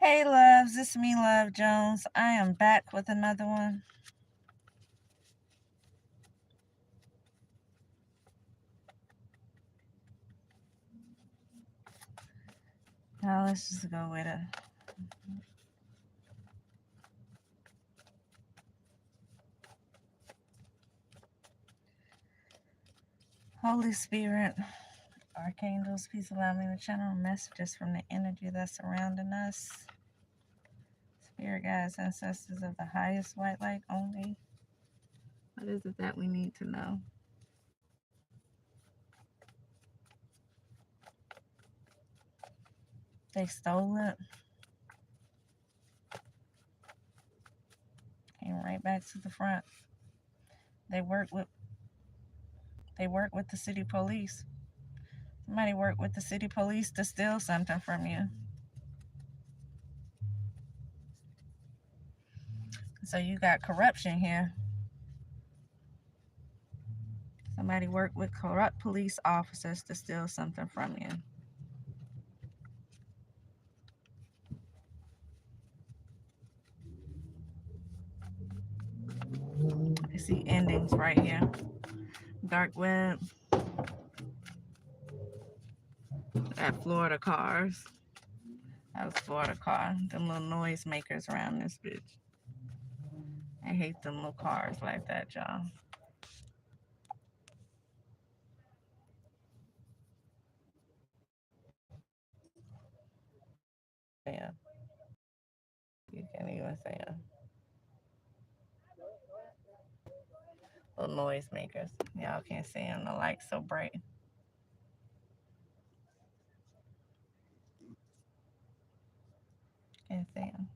Hey loves, it's me, Love Jones. I am back with another one. Now let's just go with it. Holy Spirit, Archangels, please allow me to channel messages from the energy that's surrounding us. Spirit guides, ancestors of the highest white light only. What is it that we need to know? They stole it. Came right back to the front. They work with the city police. Somebody worked with the city police to steal something from you. So you got corruption here. Somebody worked with corrupt police officers to steal something from you. I see endings right here. Dark web. At Florida cars. That was Florida car. Them little noise makers around this bitch. I hate them little cars like that, y'all. Yeah. You can't even say it. Little noise makers. Y'all can't see them. The light's so bright. Can't see them.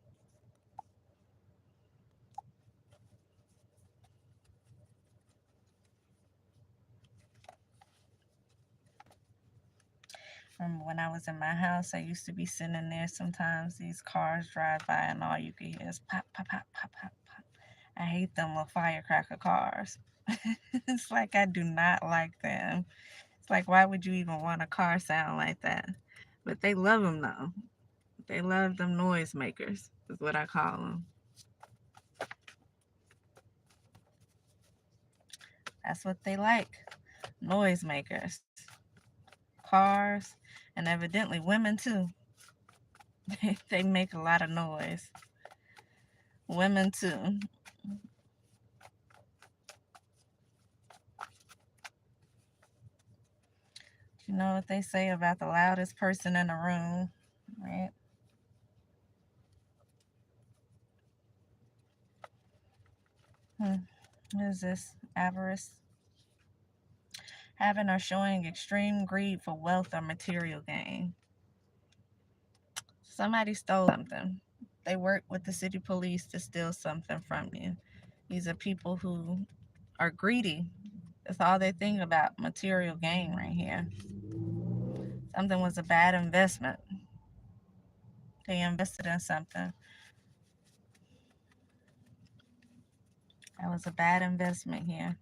Remember when I was in my house, I used to be sitting there. Sometimes these cars drive by and all you can hear is pop, pop, pop, pop, pop, pop. I hate them little firecracker cars. It's like I do not like them. It's like, why would you even want a car sound like that? But they love them though. They love them noise makers, is what I call them. That's what they like. Noise makers. Cars, and evidently women too. They make a lot of noise. Women too. You know what they say about the loudest person in the room, right? What is this? Avarice. Having or showing extreme greed for wealth or material gain. Somebody stole something. They work with the city police to steal something from you. These are people who are greedy. That's all they think about, material gain right here. Something was a bad investment. They invested in something. That was a bad investment here.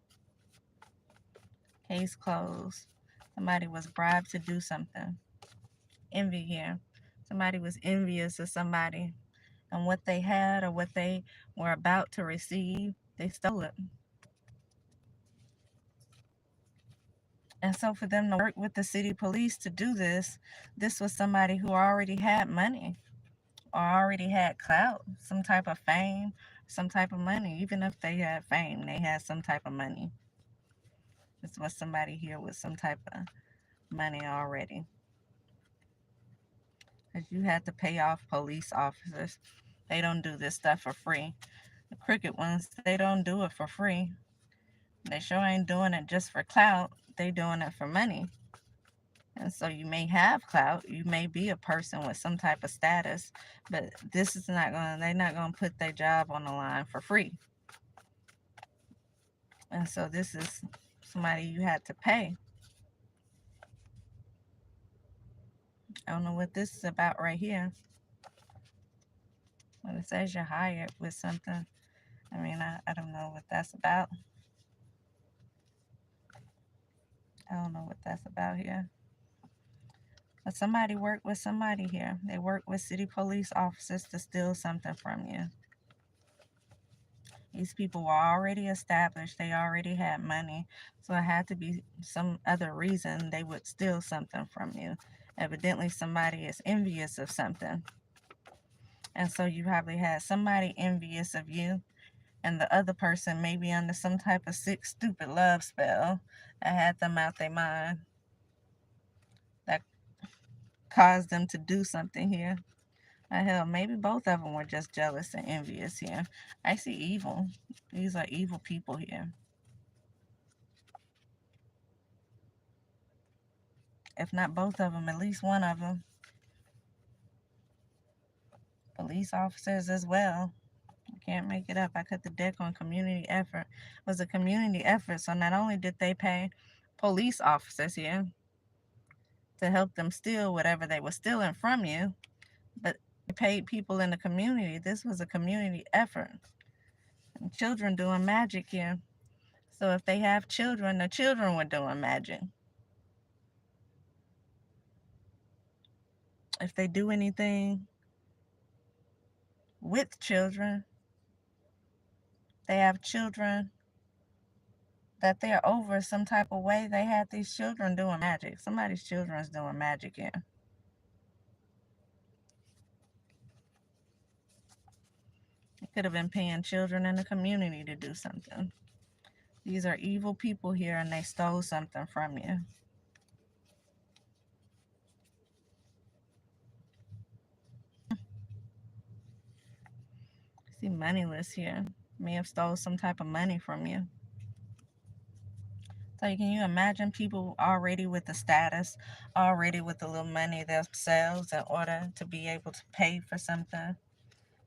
Case closed. Somebody was bribed to do something. Envy here. Somebody was envious of somebody and what they had or what they were about to receive. They stole it. And so for them to work with the city police to do this, this was somebody who already had money or already had clout, some type of fame, some type of money. Even if they had fame, they had some type of money. This was somebody here with some type of money already. Because you had to pay off police officers. They don't do this stuff for free. The crooked ones, they don't do it for free. They sure ain't doing it just for clout. They doing it for money. And so you may have clout, you may be a person with some type of status, but this is not going to, they're not going to put their job on the line for free. And so this is somebody you had to pay. I don't know what this is about right here. When it says you're hired with something, I mean, I don't know what that's about. I don't know what that's about here. But somebody worked with somebody here. They worked with city police officers to steal something from you. These people were already established. They already had money. So it had to be some other reason they would steal something from you. Evidently, somebody is envious of something. And so you probably had somebody envious of you, and the other person maybe under some type of sick, stupid love spell that had them out their mind, that caused them to do something here. Hell, maybe both of them were just jealous and envious here. I see evil. These are evil people here. If not both of them, at least one of them. Police officers as well. I can't make it up. I cut the deck on community effort. It was a community effort, so not only did they pay police officers here to help them steal whatever they were stealing from you, but they paid people in the community. This was a community effort. And children doing magic here. So if they have children, the children were doing magic. If they do anything with children, they have children that they're over some type of way. They had these children doing magic. Somebody's children's doing magic here. They could have been paying children in the community to do something. These are evil people here, and they stole something from you. See, moneyless here. May have stole some type of money from you. So can you imagine people already with the status, already with the little money themselves in order to be able to pay for something,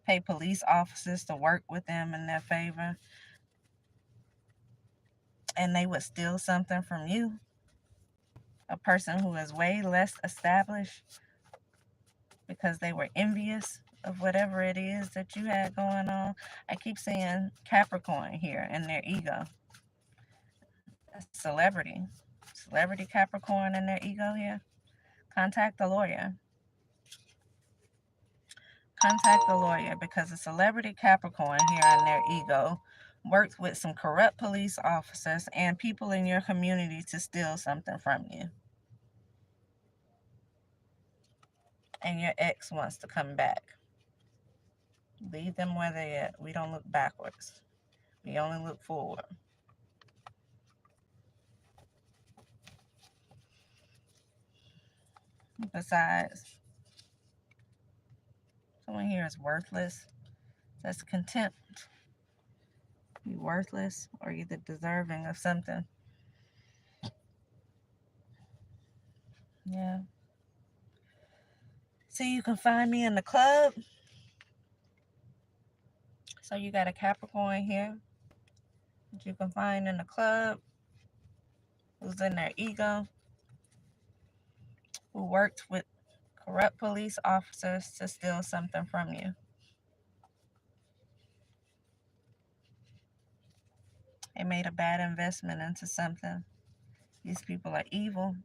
pay police officers to work with them in their favor, and they would steal something from you, a person who is way less established, because they were envious of whatever it is that you had going on. I keep seeing Capricorn here and their ego. That's celebrity. Celebrity Capricorn and their ego here. Contact the lawyer. Contact the lawyer, because a celebrity Capricorn here and their ego worked with some corrupt police officers and people in your community to steal something from you. And your ex wants to come back. Leave them where they're at. We don't look backwards. We only look forward. Besides, someone here is worthless. That's contempt. You're worthless or either deserving of something. Yeah. See, you can find me in the club. So you got a Capricorn here that you can find in the club, who's in their ego, who worked with corrupt police officers to steal something from you. They made a bad investment into something. These people are evil.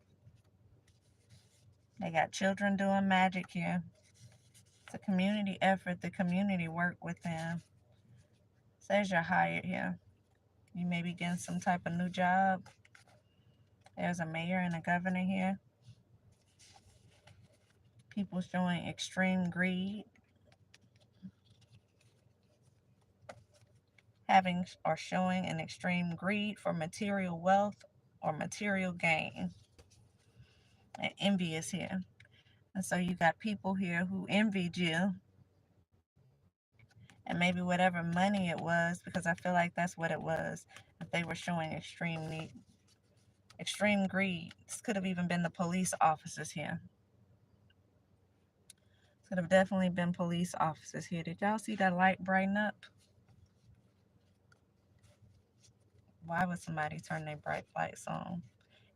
They got children doing magic here. It's a community effort. The community worked with them. Says you're hired here. You may be getting some type of new job. There's a mayor and a governor here. People showing extreme greed. Having or showing an extreme greed for material wealth or material gain. And envy is here. And so you got people here who envied you. And maybe whatever money it was, because I feel like that's what it was. If they were showing extreme need, extreme greed. This could have even been the police officers here. Could have definitely been police officers here. Did y'all see that light brighten up? Why would somebody turn their bright lights on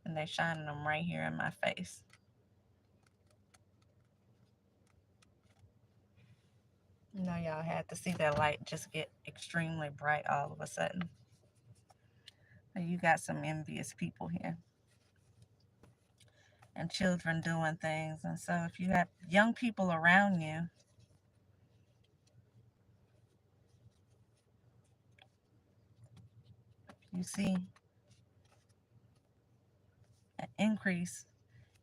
and they're shining them right here in my face? You know, y'all had to see that light just get extremely bright all of a sudden. And you got some envious people here. and children doing things. And so if you have young people around you, you see an increase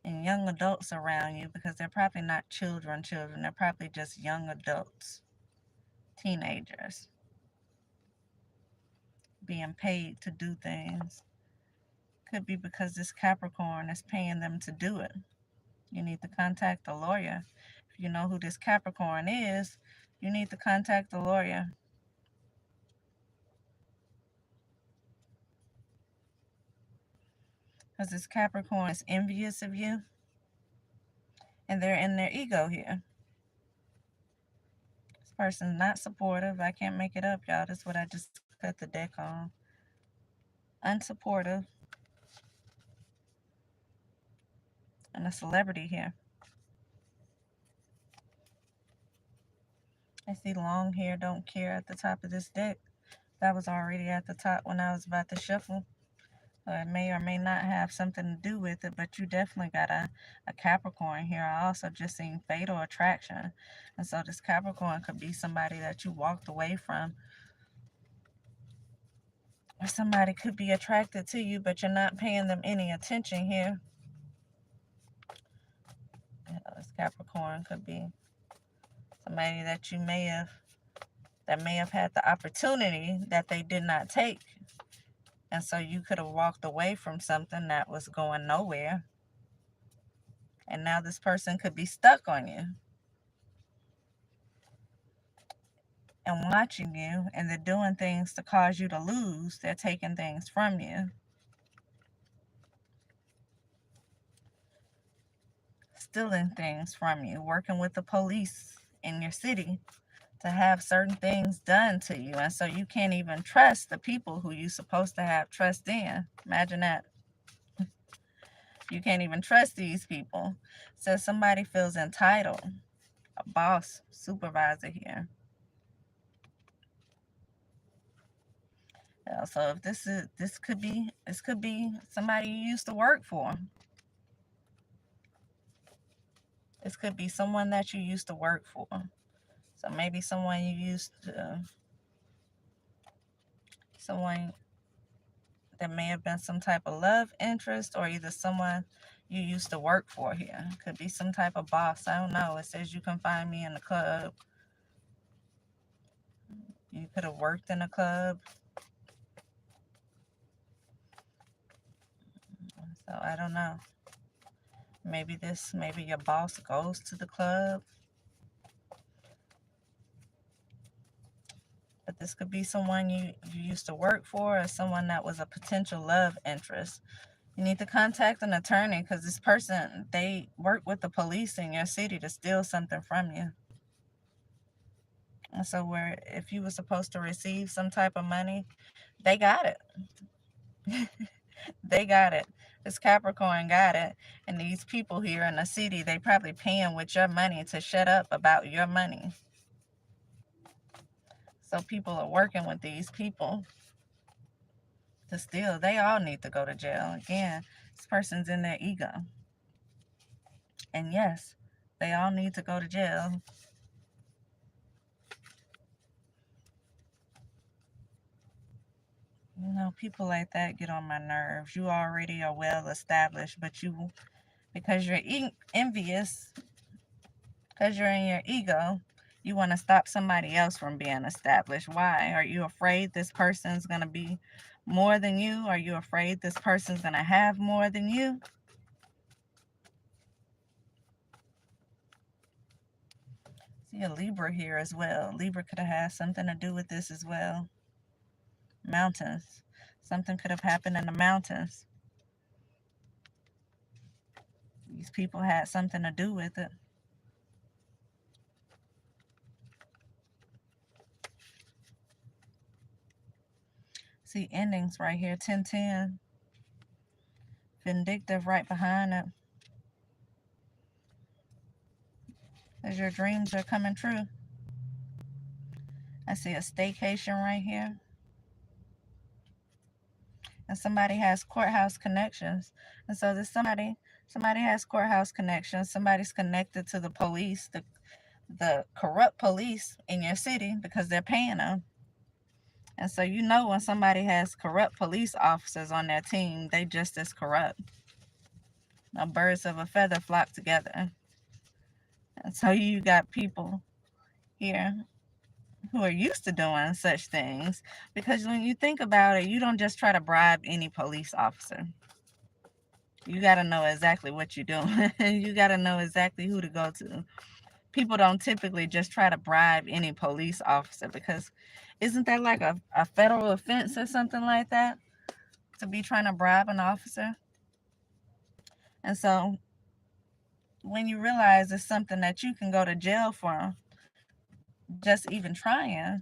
in young adults around you, because they're probably not children, they're probably just young adults, teenagers, being paid to do things. Could be because this Capricorn is paying them to do it. You need to contact a lawyer. If you know who this Capricorn is, you need to contact a lawyer. Because this Capricorn is envious of you, and they're in their ego here. This person's not supportive. I can't make it up, y'all. That's what I just cut the deck on. Unsupportive. And a celebrity here. I see long hair, don't care at the top of this deck. That was already at the top when I was about to shuffle. It may or may not have something to do with it, but you definitely got a Capricorn here. I also just seen fatal attraction. And so this Capricorn could be somebody that you walked away from. Or somebody could be attracted to you, but you're not paying them any attention here. This Capricorn could be somebody that you may have had the opportunity that they did not take. And so you could have walked away from something that was going nowhere. And now this person could be stuck on you and watching you, and they're doing things to cause you to lose. They're taking things from you, stealing things from you, working with the police in your city to have certain things done to you. And so you can't even trust the people who you're supposed to have trust in. Imagine that. You can't even trust these people. So somebody feels entitled, a boss, supervisor here. So if this could be somebody you used to work for. This could be someone that you used to work for. So maybe someone someone that may have been some type of love interest, or either someone you used to work for here. Could be some type of boss. I don't know. It says you can find me in the club. You could have worked in a club. So I don't know. Maybe your boss goes to the club. But this could be someone you used to work for, or someone that was a potential love interest. You need to contact an attorney, because this person, they work with the police in your city to steal something from you. And so if you were supposed to receive some type of money, they got it. They got it. This Capricorn got it. And these people here in the city, they probably paying with your money to shut up about your money. So people are working with these people to steal. They all need to go to jail. Again, this person's in their ego. And yes, they all need to go to jail. You know, people like that get on my nerves. You already are well established, but because you're envious, because you're in your ego, you want to stop somebody else from being established. Why? Are you afraid this person's going to be more than you? Are you afraid this person's going to have more than you? See a Libra here as well. Libra could have had something to do with this as well. Mountains. Something could have happened in the mountains. These people had something to do with it. See endings right here, 10-10. Vindictive right behind it. As your dreams are coming true. I see a staycation right here. And somebody has courthouse connections. And so there's somebody Somebody has courthouse connections. Somebody's connected to the police, the corrupt police in your city because they're paying them. And so you know when somebody has corrupt police officers on their team, they just as corrupt. Now, birds of a feather flock together. And so you got people here who are used to doing such things because when you think about it, you don't just try to bribe any police officer. You got to know exactly what you're doing. You got to know exactly who to go to. People don't typically just try to bribe any police officer because isn't that like a federal offense or something like that to be trying to bribe an officer? And so when you realize it's something that you can go to jail for just even trying,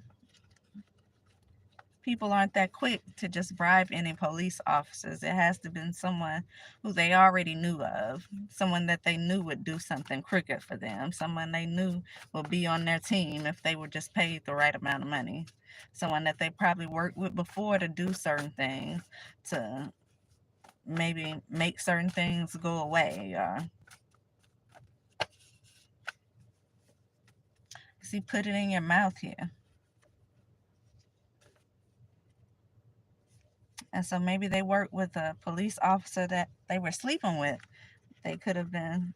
people aren't that quick to just bribe any police officers. It has to be someone who they already knew of, someone that they knew would do something crooked for them, someone they knew would be on their team if they were just paid the right amount of money, someone that they probably worked with before to do certain things, to maybe make certain things go away. Or see, put it in your mouth here. And so maybe they worked with a police officer that they were sleeping with. They could have been,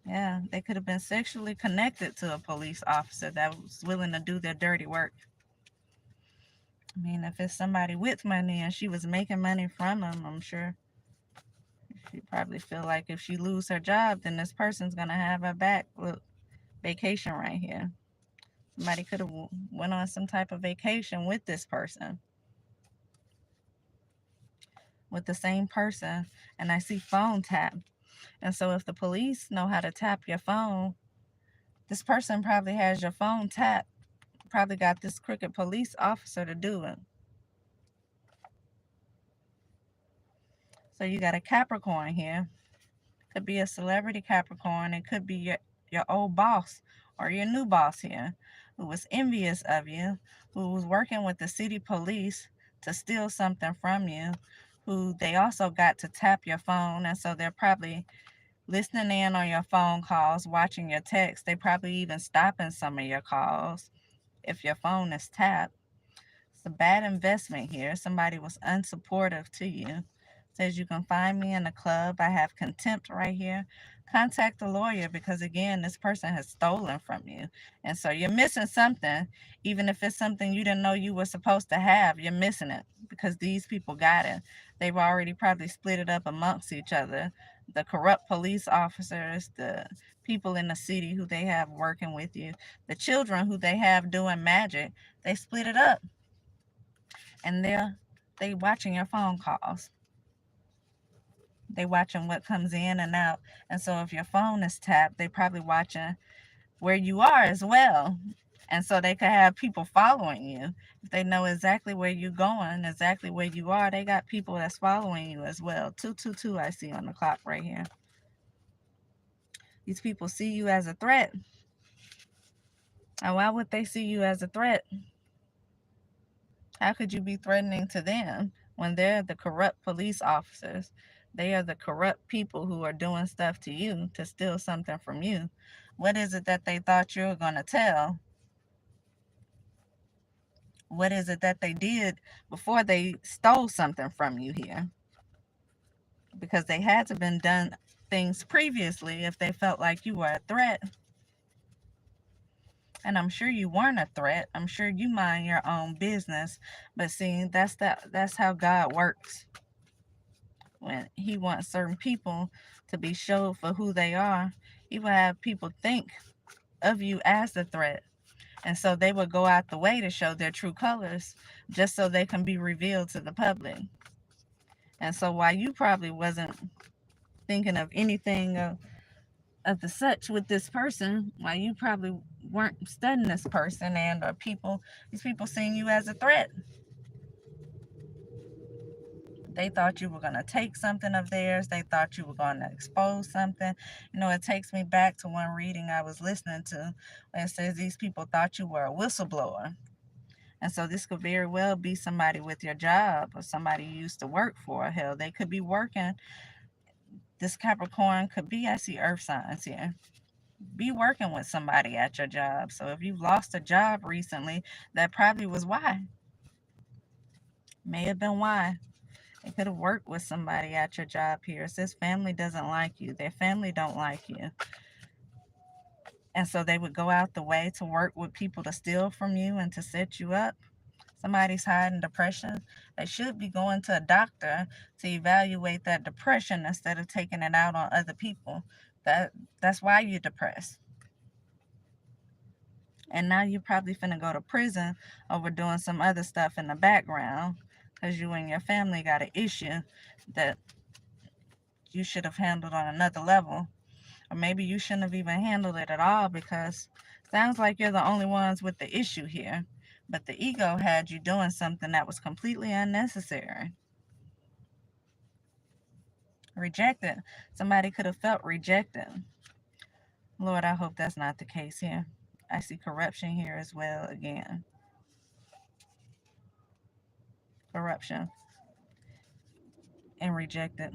yeah, they could have been sexually connected to a police officer that was willing to do their dirty work. I mean, if it's somebody with money and she was making money from them, I'm sure she probably feel like if she lose her job, then this person's gonna have her back. Look, vacation right here. Somebody could have went on some type of vacation with this person, with the same person, and I see phone tap. And so if the police know how to tap your phone, this person probably has your phone tapped, probably got this crooked police officer to do it. So you got a Capricorn here. Could be a celebrity Capricorn. It could be your old boss or your new boss here who was envious of you, who was working with the city police to steal something from you, who they also got to tap your phone. And so they're probably listening in on your phone calls, watching your texts. They probably even stopping some of your calls if your phone is tapped. It's a bad investment here. Somebody was unsupportive to you. Says you can find me in the club. I have contempt right here. Contact a lawyer because again, this person has stolen from you. And so you're missing something. Even if it's something you didn't know you were supposed to have, you're missing it because these people got it. They've already probably split it up amongst each other. The corrupt police officers, the people in the city who they have working with you, the children who they have doing magic, they split it up and they watching your phone calls. They watching what comes in and out. And so if your phone is tapped, they probably watching where you are as well. And so they could have people following you. If they know exactly where you're going, exactly where you are, they got people that's following you as well. 222 I see on the clock right here. These people see you as a threat. And why would they see you as a threat? How could you be threatening to them when they're the corrupt police officers? They are the corrupt people who are doing stuff to you to steal something from you. What is it that they thought you were going to tell? What is it that they did before they stole something from you here? Because they had to have been done things previously if they felt like you were a threat. And I'm sure you weren't a threat. I'm sure you mind your own business. But see, that's how God works. When he wants certain people to be showed for who they are, he will have people think of you as a threat. And so they will go out the way to show their true colors just so they can be revealed to the public. And so while you probably wasn't thinking of anything of the such with this person, while you probably weren't studying this person and or these people seeing you as a threat. They thought you were going to take something of theirs. They thought you were going to expose something. You know, it takes me back to one reading I was listening to where it says these people thought you were a whistleblower. And so this could very well be somebody with your job or somebody you used to work for. Hell, they could be working This Capricorn could be, I see earth signs here, be working with somebody at your job. So if you've lost a job recently, that probably was why. May have been why. They could have worked with somebody at your job here. It says family doesn't like you. Their family don't like you. And so they would go out the way to work with people to steal from you and to set you up. Somebody's hiding depression. They should be going to a doctor to evaluate that depression instead of taking it out on other people. That's why you're depressed. And now you're probably finna go to prison over doing some other stuff in the background because you and your family got an issue that you should have handled on another level. Or maybe you shouldn't have even handled it at all, because it sounds like you're the only ones with the issue here. But the ego had you doing something that was completely unnecessary. Rejected. Somebody could have felt rejected. Lord, I hope that's not the case here. I see corruption here as well again. Corruption and rejected.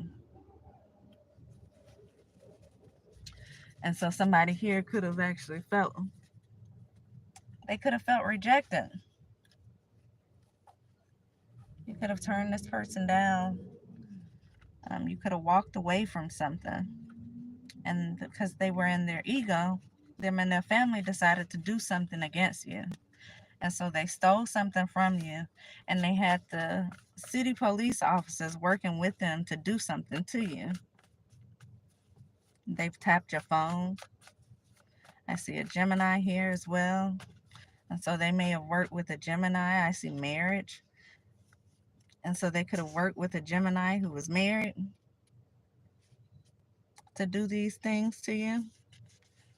And so somebody here could have actually felt, they could have felt rejected. You could have turned this person down. You could have walked away from something. And because they were in their ego, them and their family decided to do something against you. And so they stole something from you, and they had the city police officers working with them to do something to you. They've tapped your phone. I see a Gemini here as well. And so they may have worked with a Gemini. I see marriage. And so they could have worked with a Gemini who was married to do these things to you.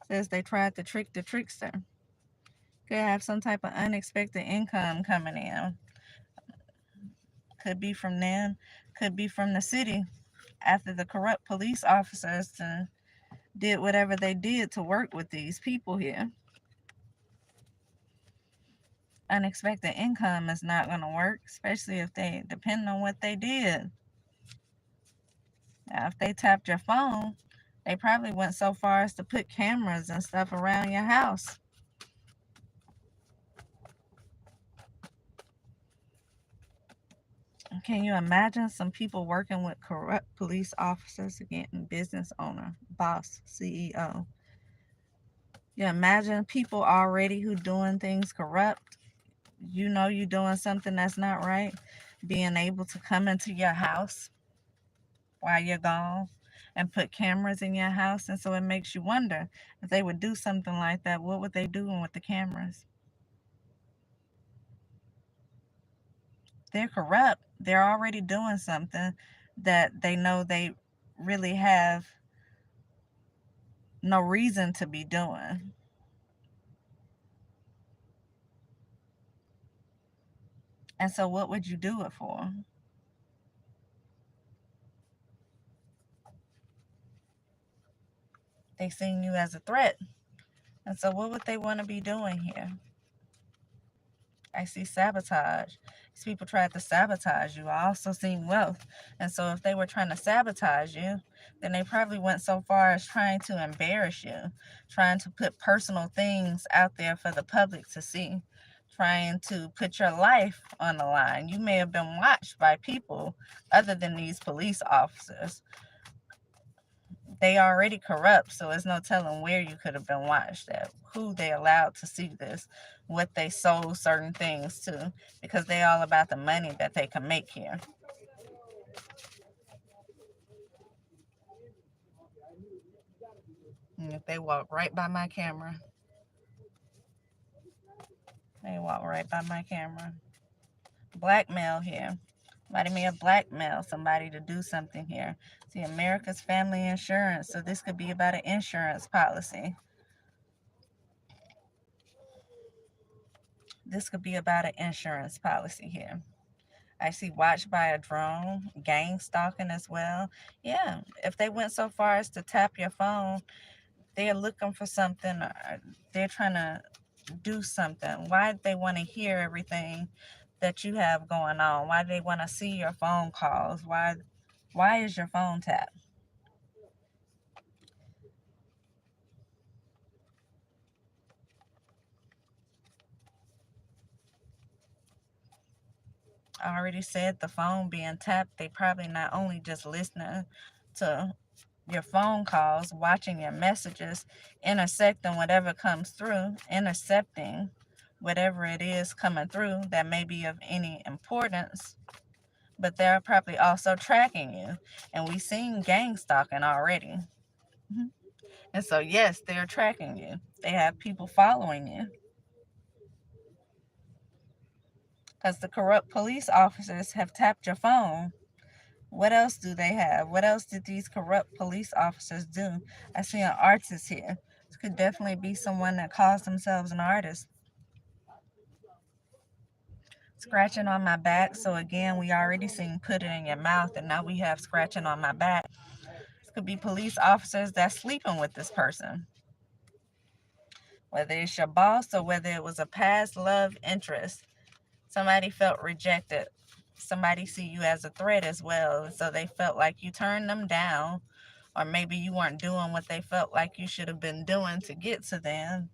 Says they tried to trick the trickster. Could have some type of unexpected income coming in. Could be from them. Could be from the city after the corrupt police officers did whatever they did to work with these people here. Unexpected income is not going to work, especially if they depend on what they did. Now, if they tapped your phone, they probably went so far as to put cameras and stuff around your house. Can you imagine some people working with corrupt police officers, again, business owner, boss, CEO? You imagine people already who doing things corrupt, you know you're doing something that's not right, being able to come into your house while you're gone and put cameras in your house. And so it makes you wonder, if they would do something like that, what would they doing with the cameras? They're corrupt. They're already doing something that they know they really have no reason to be doing. And so what would you do it for? They seen you as a threat. And so what would they want to be doing here? I see sabotage. These people tried to sabotage you. I also see wealth. And so if they were trying to sabotage you, then they probably went so far as trying to embarrass you, trying to put personal things out there for the public to see, trying to put your life on the line. You may have been watched by people other than these police officers. They already corrupt, so there's no telling where you could have been watched at, who they allowed to see this, what they sold certain things to, because they all about the money that they can make here. And if they walk right by my camera, they walk right by my camera. Blackmail here. Somebody may have blackmailed somebody to do something here. See, America's Family Insurance. So this could be about an insurance policy. This could be about an insurance policy here. I see watched by a drone, gang stalking as well. Yeah, if they went so far as to tap your phone, they're looking for something. They're trying to do something. Why do they want to hear everything that you have going on? Why do they want to see your phone calls? Why is your phone tapped? I already said the phone being tapped. They probably not only just listening to your phone calls, watching your messages, intersecting whatever comes through, intercepting whatever it is coming through that may be of any importance, but they're probably also tracking you. And we've seen gang stalking already. And so, yes, they're tracking you. They have people following you because the corrupt police officers have tapped your phone. What else do they have? What else did these corrupt police officers do? I see an artist here. This could definitely be someone that calls themselves an artist. Scratching on my back. So again, we already seen put it in your mouth, and now we have scratching on my back. This could be police officers that's sleeping with this person. Whether it's your boss or whether it was a past love interest. Somebody felt rejected. Somebody see you as a threat as well. So they felt like you turned them down, or maybe you weren't doing what they felt like you should have been doing to get to them.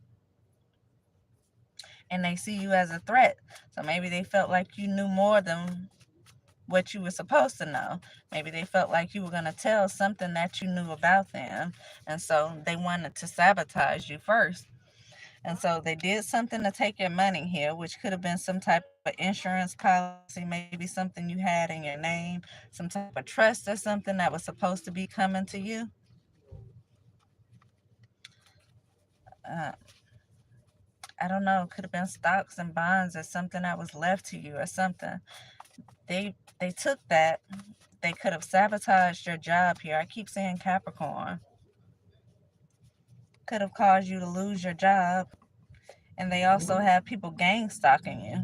And they see you as a threat. So maybe they felt like you knew more than what you were supposed to know. Maybe they felt like you were going to tell something that you knew about them. And so they wanted to sabotage you first. And so they did something to take your money here, which could have been some type of insurance policy, maybe something you had in your name, some type of trust or something that was supposed to be coming to you. Uh, I don't know. It could have been stocks and bonds or something that was left to you or something. They took that. They could have sabotaged your job here. I keep saying Capricorn. Could have caused you to lose your job. And they also have people gang stalking you.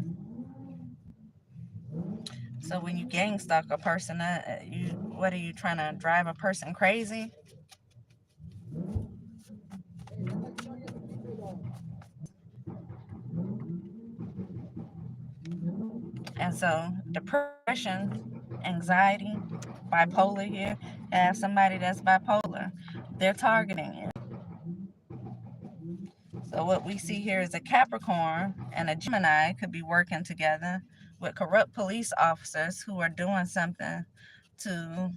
So when you gang stalk a person, what are you trying to drive a person crazy? And so depression, anxiety, bipolar here, you have somebody that's bipolar. They're targeting you. So what we see here is a Capricorn and a Gemini could be working together with corrupt police officers who are doing something to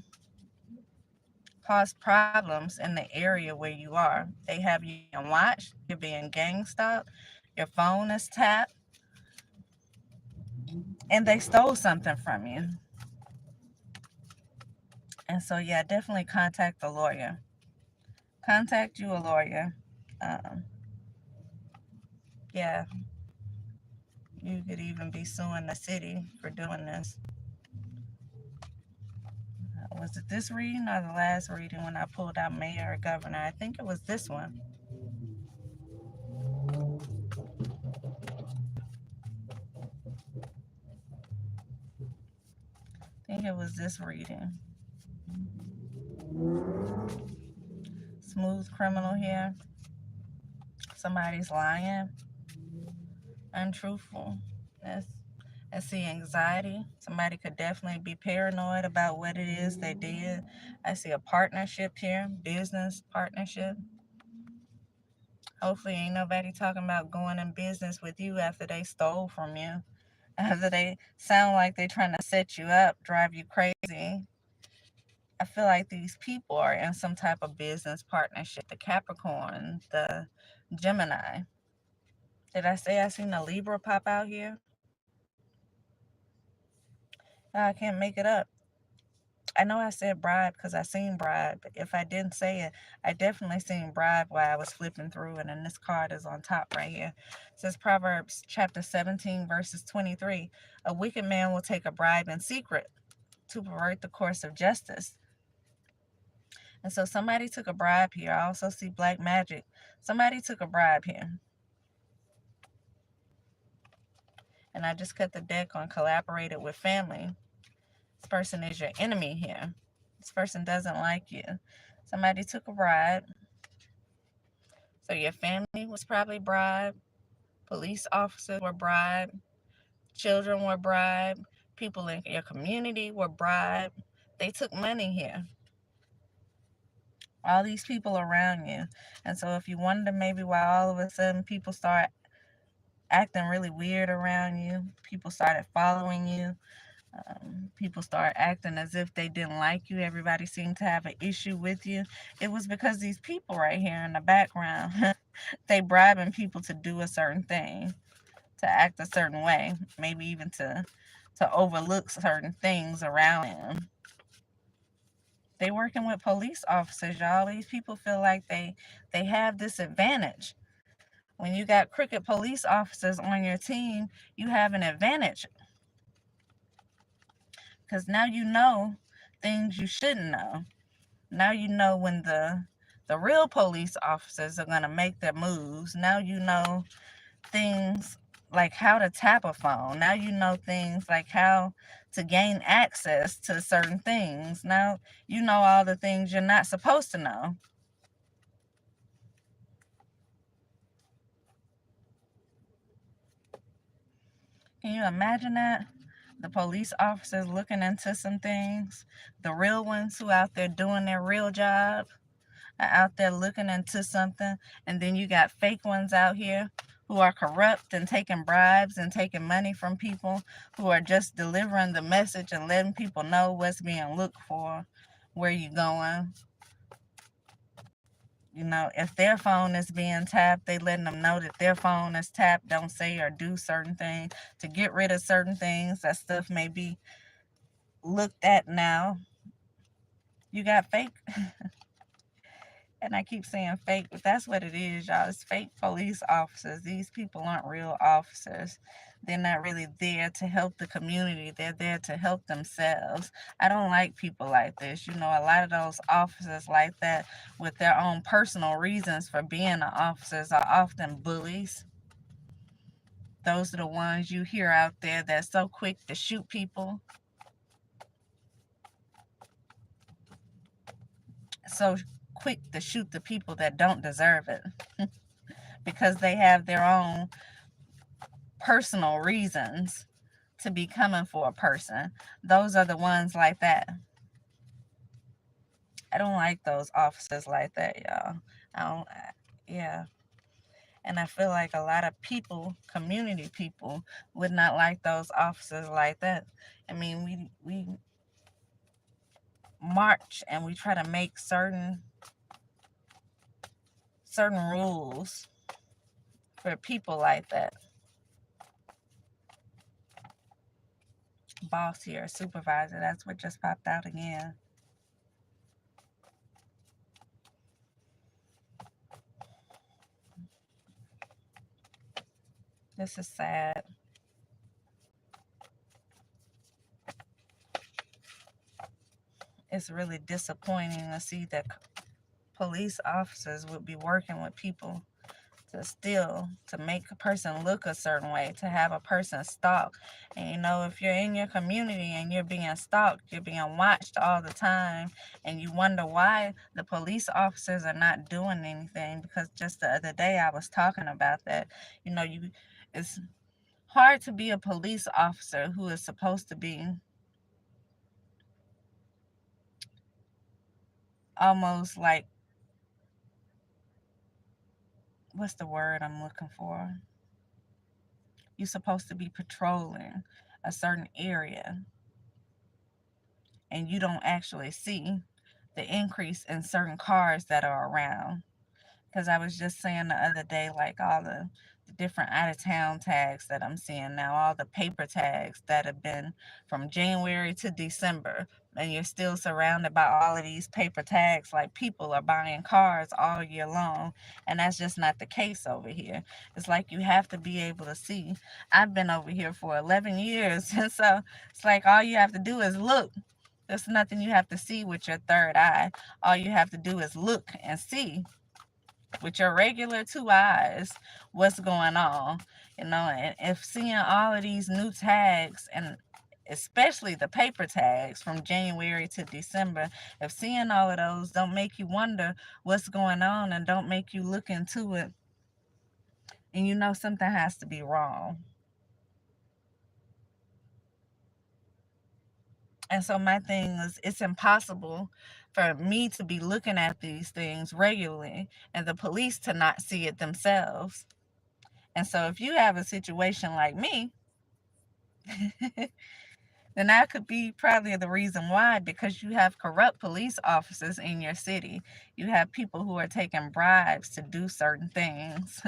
cause problems in the area where you are. They have you on watch, you're being gang stalked, your phone is tapped, and they stole something from you. And so, yeah, definitely contact a lawyer. Contact you a lawyer. Um, yeah, you could even be suing the city for doing this. Was it this reading or the last reading when I pulled out mayor or governor? I think it was this one. I think it was this reading. Smooth criminal here. Somebody's lying. Untruthful. That's, I see anxiety. Somebody could definitely be paranoid about what it is they did. I see a partnership here, business partnership. Hopefully ain't nobody talking about going in business with you after they stole from you. After they sound like they trying to set you up, drive you crazy. I feel like these people are in some type of business partnership. The Capricorn, the Gemini. Did I say I seen a Libra pop out here? I can't make it up. I know I said bribe because I seen bribe, but if I didn't say it, I definitely seen bribe while I was flipping through, and then this card is on top right here. It says Proverbs chapter 17, verses 23. A wicked man will take a bribe in secret to pervert the course of justice. And so somebody took a bribe here. I also see black magic. Somebody took a bribe here. And I just cut the deck on collaborated with family. This person is your enemy here. This person doesn't like you. Somebody took a bribe. So your family was probably bribed. Police officers were bribed. Children were bribed. People in your community were bribed. They took money here. All these people around you. And so if you wonder maybe why all of a sudden people start acting really weird around you, people started following you, People start acting as if they didn't like you. Everybody seemed to have an issue with you. It was because these people right here in the background, they bribing people to do a certain thing, to act a certain way, maybe even to overlook certain things around them. They working with police officers, y'all. These people feel like they have this advantage. When you got crooked police officers on your team, you have an advantage because now you know things you shouldn't know. Now you know when the real police officers are gonna make their moves. Now you know things like how to tap a phone. Now you know things like how to gain access to certain things. Now you know all the things you're not supposed to know. Can you imagine that? The police officers looking into some things, the real ones who out there doing their real job are out there looking into something, and then you got fake ones out here who are corrupt and taking bribes and taking money from people who are just delivering the message and letting people know what's being looked for, where you going. You know, if their phone is being tapped, they letting them know that their phone is tapped. Don't say or do certain things to get rid of certain things. That stuff may be looked at now. You got fake, and I keep saying fake, but that's what it is, y'all. It's fake police officers. These people aren't real officers. They're not really there to help the community. They're there to help themselves. I don't like people like this. You know, a lot of those officers like that with their own personal reasons for being the officers are often bullies. Those are the ones you hear out there that's so quick to shoot people, so quick to shoot the people that don't deserve it because they have their own personal reasons to be coming for a person. Those are the ones like that. I don't like those officers like that, y'all. I don't, yeah. And I feel like a lot of people, community people, would not like those officers like that. I mean, we march and we try to make certain rules for people like that. Boss here, supervisor, that's what just popped out again. This is sad. It's really disappointing to see that police officers would be working with people to make a person look a certain way, to have a person stalked. And you know, if you're in your community and you're being stalked, you're being watched all the time, and you wonder why the police officers are not doing anything. Because just the other day I was talking about that. You know, it's hard to be a police officer who is supposed to be almost like, what's the word I'm looking for? You're supposed to be patrolling a certain area and you don't actually see the increase in certain cars that are around. Because I was just saying the other day, like all the different out of town tags that I'm seeing now, all the paper tags that have been from January to December, and you're still surrounded by all of these paper tags. Like people are buying cars all year long, and that's just not the case over here. It's like you have to be able to see. I've been over here for 11 years, and so it's like all you have to do is look. There's nothing you have to see with your third eye. All you have to do is look and see with your regular two eyes what's going on. You know, and if seeing all of these new tags, and especially the paper tags from January to December, if seeing all of those don't make you wonder what's going on and don't make you look into it, and you know something has to be wrong. And so my thing is, it's impossible for me to be looking at these things regularly and the police to not see it themselves. And so if you have a situation like me, then that could be probably the reason why, because you have corrupt police officers in your city. You have people who are taking bribes to do certain things,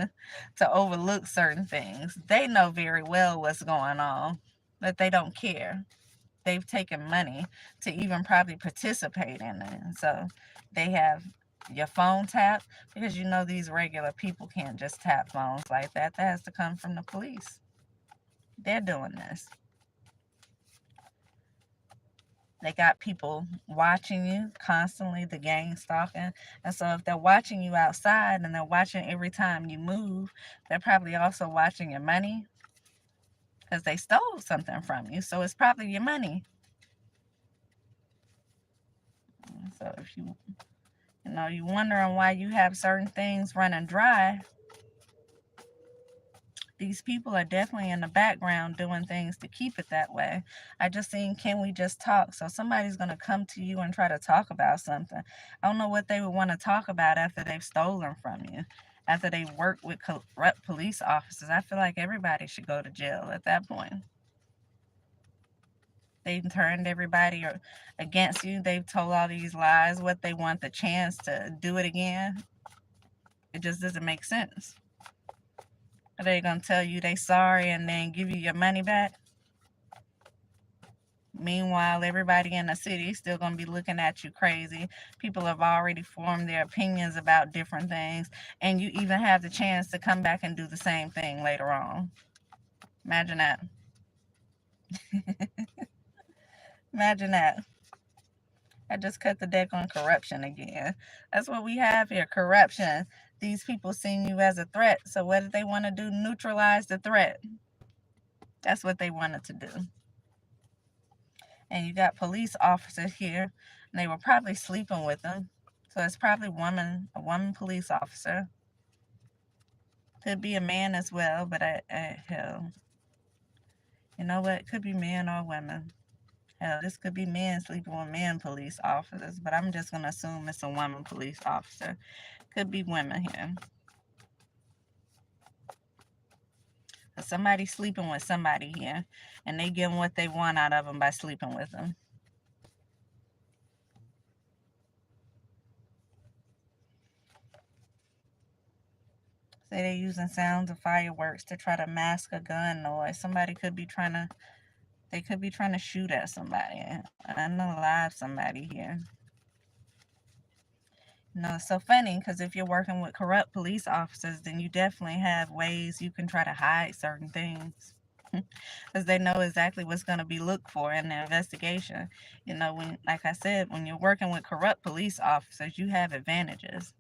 to overlook certain things. They know very well what's going on, but they don't care. They've taken money to even probably participate in it. So they have your phone tapped, because you know these regular people can't just tap phones like that. That has to come from the police. They're doing this. They got people watching you constantly, the gang stalking. And so if they're watching you outside and they're watching every time you move, they're probably also watching your money, because they stole something from you. So it's probably your money. So if you're wondering why you have certain things running dry, these people are definitely in the background doing things to keep it that way. I just seen Can We Just Talk? So somebody's going to come to you and try to talk about something. I don't know what they would want to talk about after they've stolen from you, after they work with corrupt police officers. I feel like everybody should go to jail at that point. They've turned everybody against you. They've told all these lies. What they want the chance to do it again? It just doesn't make sense. Are they going to tell you they sorry and then give you your money back? Meanwhile, everybody in the city is still going to be looking at you crazy. People have already formed their opinions about different things, and you even have the chance to come back and do the same thing later on. Imagine that. Imagine that. I just cut the deck on corruption again. That's what we have here, corruption. These people seeing you as a threat. So what did they want to do? Neutralize the threat. That's what they wanted to do. And you got police officers here, and they were probably sleeping with them. So it's probably a woman police officer. Could be a man as well, but hell, you know what? It could be men or women. Hell, this could be men sleeping with men police officers, but I'm just gonna assume it's a woman police officer. Could be women here. Somebody sleeping with somebody here, and they getting what they want out of them by sleeping with them. Say they're using sounds of fireworks to try to mask a gun noise. Somebody could be trying to, they could be trying to shoot at somebody, unalive somebody here. You know, it's so funny because if you're working with corrupt police officers, then you definitely have ways you can try to hide certain things. Because they know exactly what's going to be looked for in the investigation. You know, when, like I said, when you're working with corrupt police officers, you have advantages.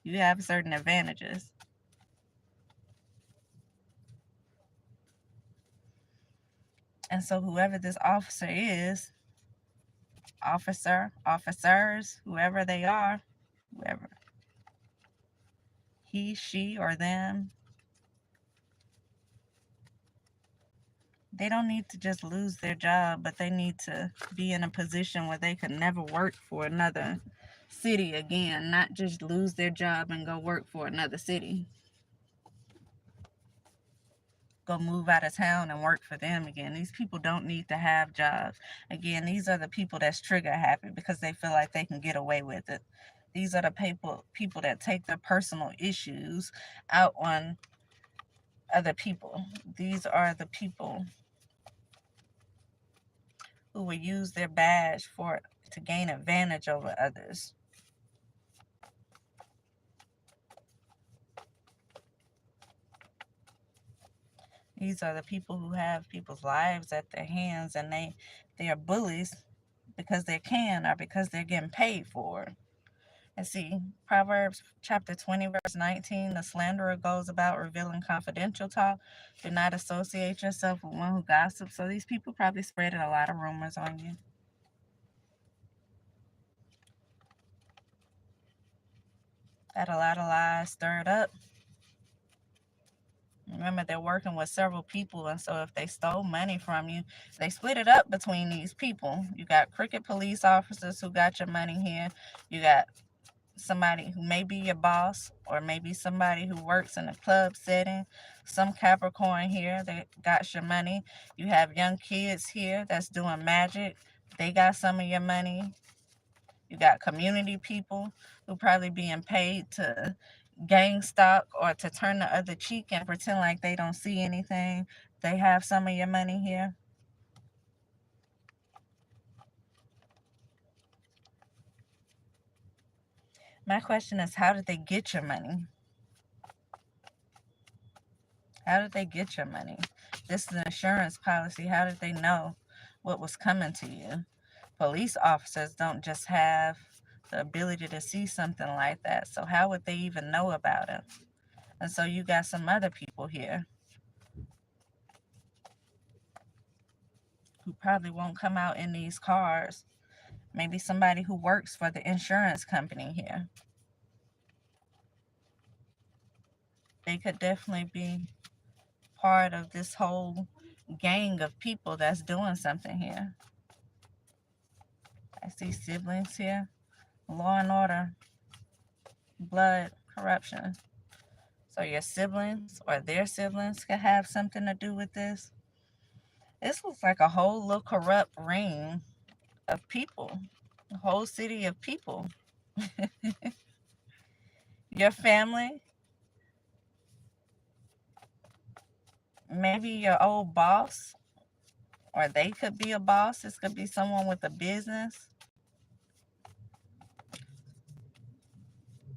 You have certain advantages. And so whoever this officer is, officers, whoever they are, whoever, he, she, or them, they don't need to just lose their job, but they need to be in a position where they could never work for another city again, not just lose their job and go work for another city. Go move out of town and work for them again. These people don't need to have jobs. Again, these are the people that's trigger happy because they feel like they can get away with it. These are the people that take their personal issues out on other people. These are the people who will use their badge to gain advantage over others. These are the people who have people's lives at their hands, and they are bullies because they can or because they're getting paid for it. And see, Proverbs chapter 20, verse 19, the slanderer goes about revealing confidential talk. Do not associate yourself with one who gossips. So these people probably spreading a lot of rumors on you. Got a lot of lies stirred up. Remember, they're working with several people, and so if they stole money from you, they split it up between these people. You got crooked police officers who got your money here. You got somebody who may be your boss, or maybe somebody who works in a club setting. Some Capricorn here that got your money. You have young kids here that's doing magic. They got some of your money. You got community people who probably being paid to gain stock or to turn the other cheek and pretend like they don't see anything. They have some of your money here. My question is, how did they get your money? How did they get your money? This is an insurance policy. How did they know what was coming to you? Police officers don't just have the ability to see something like that. So how would they even know about it? And so you got some other people here who probably won't come out in these cars. Maybe somebody who works for the insurance company here. They could definitely be part of this whole gang of people that's doing something here. I see siblings here. Law and order. Blood, corruption. So your siblings or their siblings could have something to do with this. This looks like a whole little corrupt ring of people. A whole city of people. Your family, maybe your old boss, or they could be a boss. This could be someone with a business.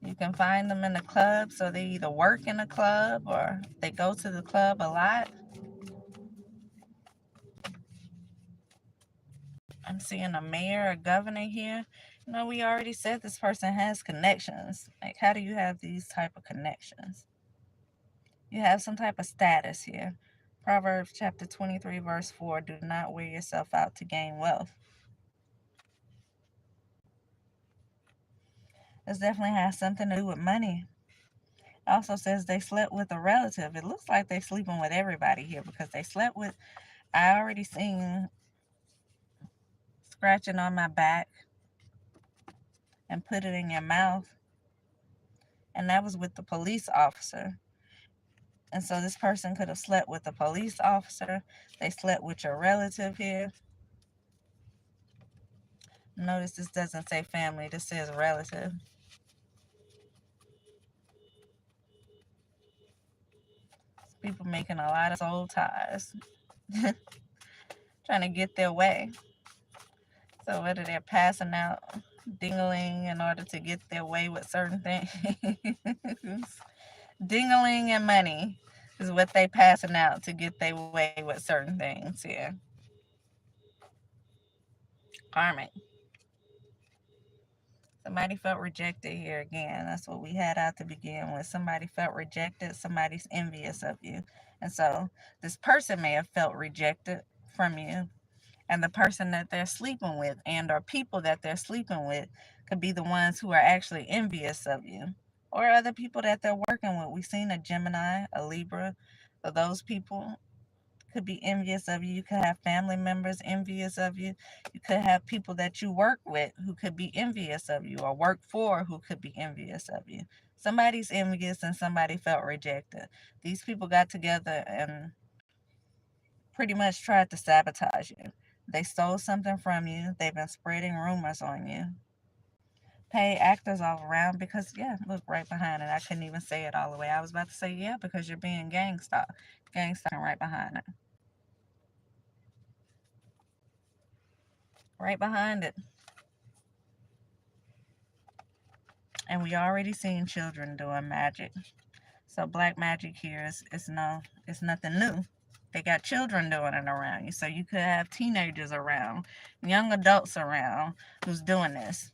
You can find them in the club, so they either work in a club or they go to the club a lot. I'm seeing a mayor, a governor here. You know, we already said this person has connections. Like, how do you have these type of connections? You have some type of status here. Proverbs chapter 23, verse 4, do not wear yourself out to gain wealth. This definitely has something to do with money. It also says they slept with a relative. It looks like they're sleeping with everybody here because they slept with, I already seen scratching on my back and put it in your mouth. And that was with the police officer. And so this person could have slept with a police officer. They slept with your relative here. Notice this doesn't say family. This says relative. People making a lot of soul ties. Trying to get their way. So whether they're passing out dingling in order to get their way with certain things. Dingling and money is what they passing out to get their way with certain things here. Karmic. Somebody felt rejected here again. That's what we had out to begin with. Somebody felt rejected. Somebody's envious of you. And so this person may have felt rejected from you. And the person that they're sleeping with and or people that they're sleeping with could be the ones who are actually envious of you. Or other people that they're working with. We've seen a Gemini, a Libra. So those people could be envious of you. You could have family members envious of you. You could have people that you work with who could be envious of you, or work for who could be envious of you. Somebody's envious and somebody felt rejected. These people got together and pretty much tried to sabotage you. They stole something from you. They've been spreading rumors on you. Pay actors all around because, yeah, look right behind it. I couldn't even say it all the way. I was about to say, yeah, because you're being gangsta. Gangsta right behind it. Right behind it. And we already seen children doing magic. So black magic here it's nothing new. They got children doing it around you. So you could have teenagers around, young adults around who's doing this.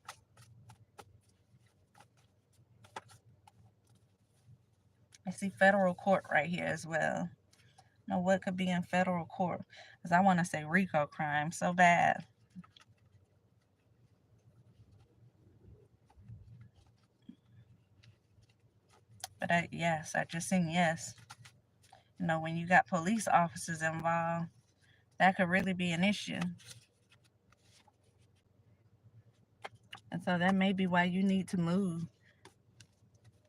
I see federal court right here as well. Now what could be in federal court? Because I want to say RICO crime so bad. But yes, I just seen yes. You know, when you got police officers involved, that could really be an issue. And so that may be why you need to move.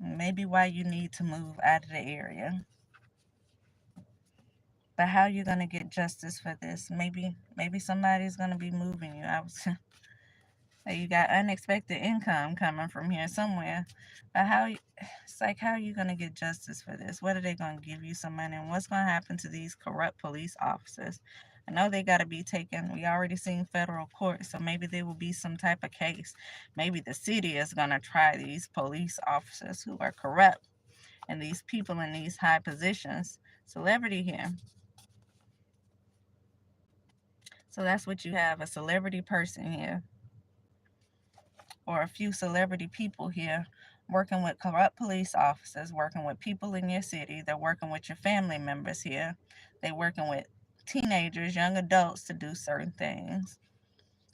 Maybe why you need to move out of the area. But how you gonna get justice for this? Maybe somebody's gonna be moving you. I was you got unexpected income coming from here somewhere. But it's like how are you gonna get justice for this? What are they gonna give you some money? And what's gonna happen to these corrupt police officers? I know they gotta be taken. We already seen federal court, so maybe there will be some type of case. Maybe the city is gonna try these police officers who are corrupt and these people in these high positions. Celebrity here. So that's what you have, a celebrity person here, or a few celebrity people here working with corrupt police officers, working with people in your city. They're working with your family members here. They're working with teenagers, young adults to do certain things.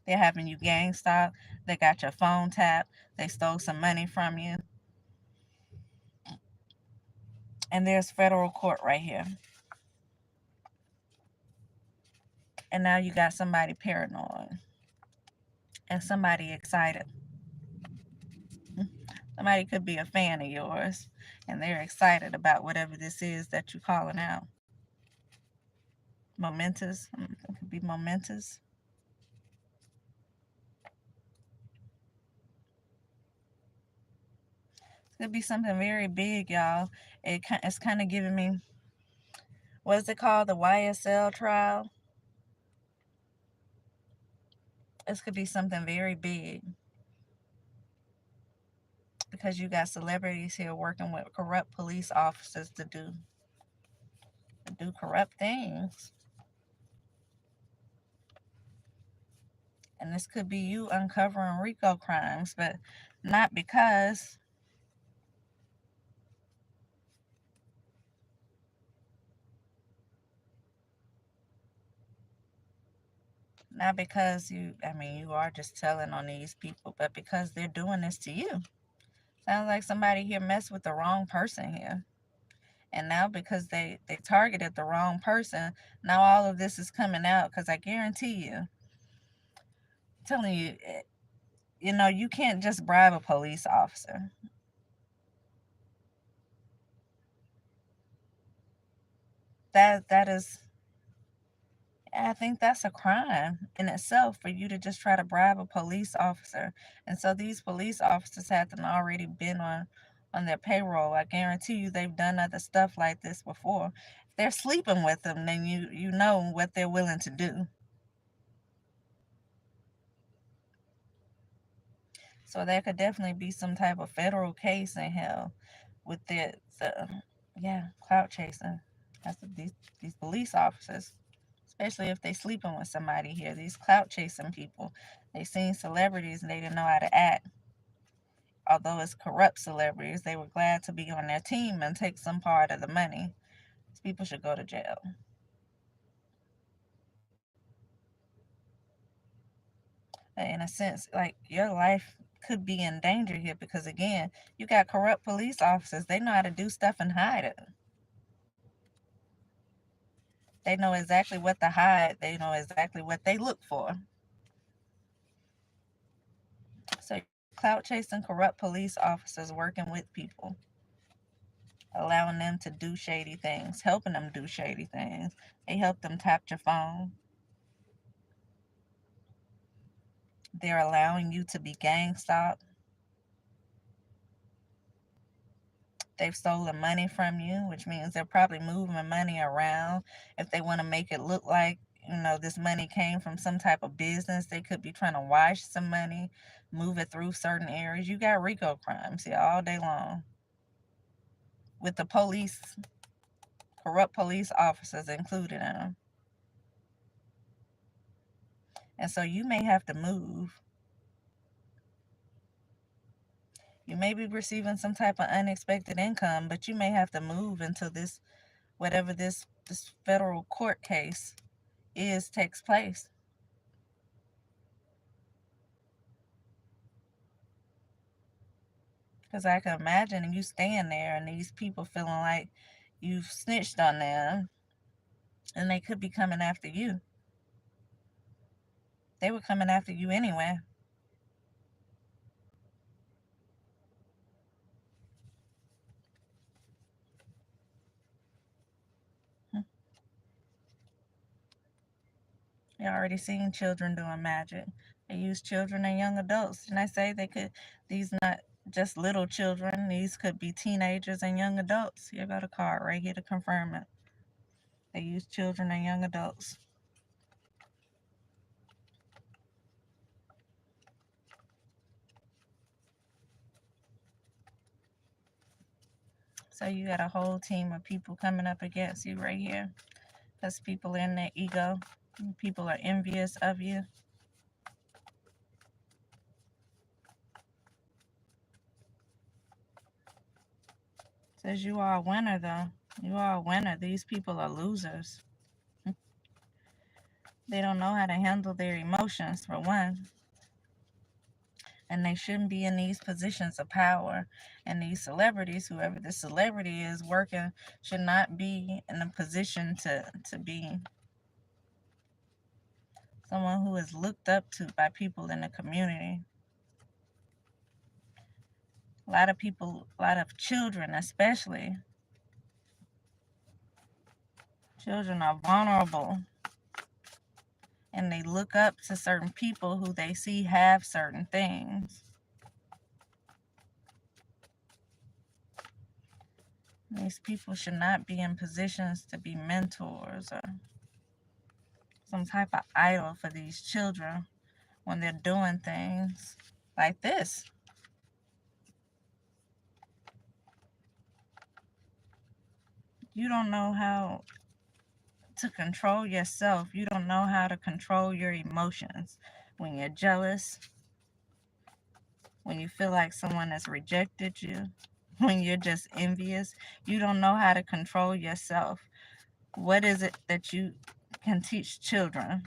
They're having you gang stalked. They got your phone tapped. They stole some money from you. And there's federal court right here. And now you got somebody paranoid and somebody excited. Somebody could be a fan of yours and they're excited about whatever this is that you're calling out. Momentous. It could be momentous. It could be something very big, y'all. It's kind of giving me, what is it called? The YSL trial? This could be something very big because you got celebrities here working with corrupt police officers to do corrupt things. And this could be you uncovering RICO crimes, but not because not because you are just telling on these people, but because they're doing this to you. Sounds like somebody here messed with the wrong person here. And now because they targeted the wrong person, now all of this is coming out because I guarantee you, I'm telling you, you can't just bribe a police officer. That is, I think that's a crime in itself for you to just try to bribe a police officer. And so these police officers had to already been on their payroll. I guarantee you they've done other stuff like this before. If they're sleeping with them, then you know what they're willing to do. So there could definitely be some type of federal case in hell with the yeah, clout chasing. That's what these police officers, especially if they sleeping with somebody here. These clout chasing people, they seen celebrities and they didn't know how to act. Although it's corrupt celebrities, they were glad to be on their team and take some part of the money. These people should go to jail. In a sense, like your life could be in danger here because again, you got corrupt police officers. They know how to do stuff and hide it. They know exactly what to hide. They know exactly what they look for. So clout chasing corrupt police officers working with people, allowing them to do shady things, helping them do shady things. They help them tap your phone. They're allowing you to be gang stalked. They've stolen money from you, which means they're probably moving money around. If they want to make it look like, this money came from some type of business, they could be trying to wash some money, move it through certain areas. You got RICO crimes here all day long with the police, corrupt police officers included in them. And so you may have to move. You may be receiving some type of unexpected income, but you may have to move until whatever this federal court case takes place. Because I can imagine you staying there and these people feeling like you've snitched on them and they could be coming after you. They were coming after you anyway. You already seen children doing magic. They use children and young adults. And I say they could, these not just little children, these could be teenagers and young adults. Here go the card right here to confirm it. They use children and young adults. So you got a whole team of people coming up against you right here. Because people are in their ego. People are envious of you. Says you are a winner though. You are a winner. These people are losers. They don't know how to handle their emotions, for one. And they shouldn't be in these positions of power. And these celebrities, whoever the celebrity is working, should not be in a position to be someone who is looked up to by people in the community. A lot of people, a lot of children especially, children are vulnerable. And they look up to certain people who they see have certain things. These people should not be in positions to be mentors or some type of idol for these children when they're doing things like this. You don't know how to control yourself. You don't know how to control your emotions. When you're jealous, when you feel like someone has rejected you, when you're just envious, you don't know how to control yourself. What is it that you can teach children?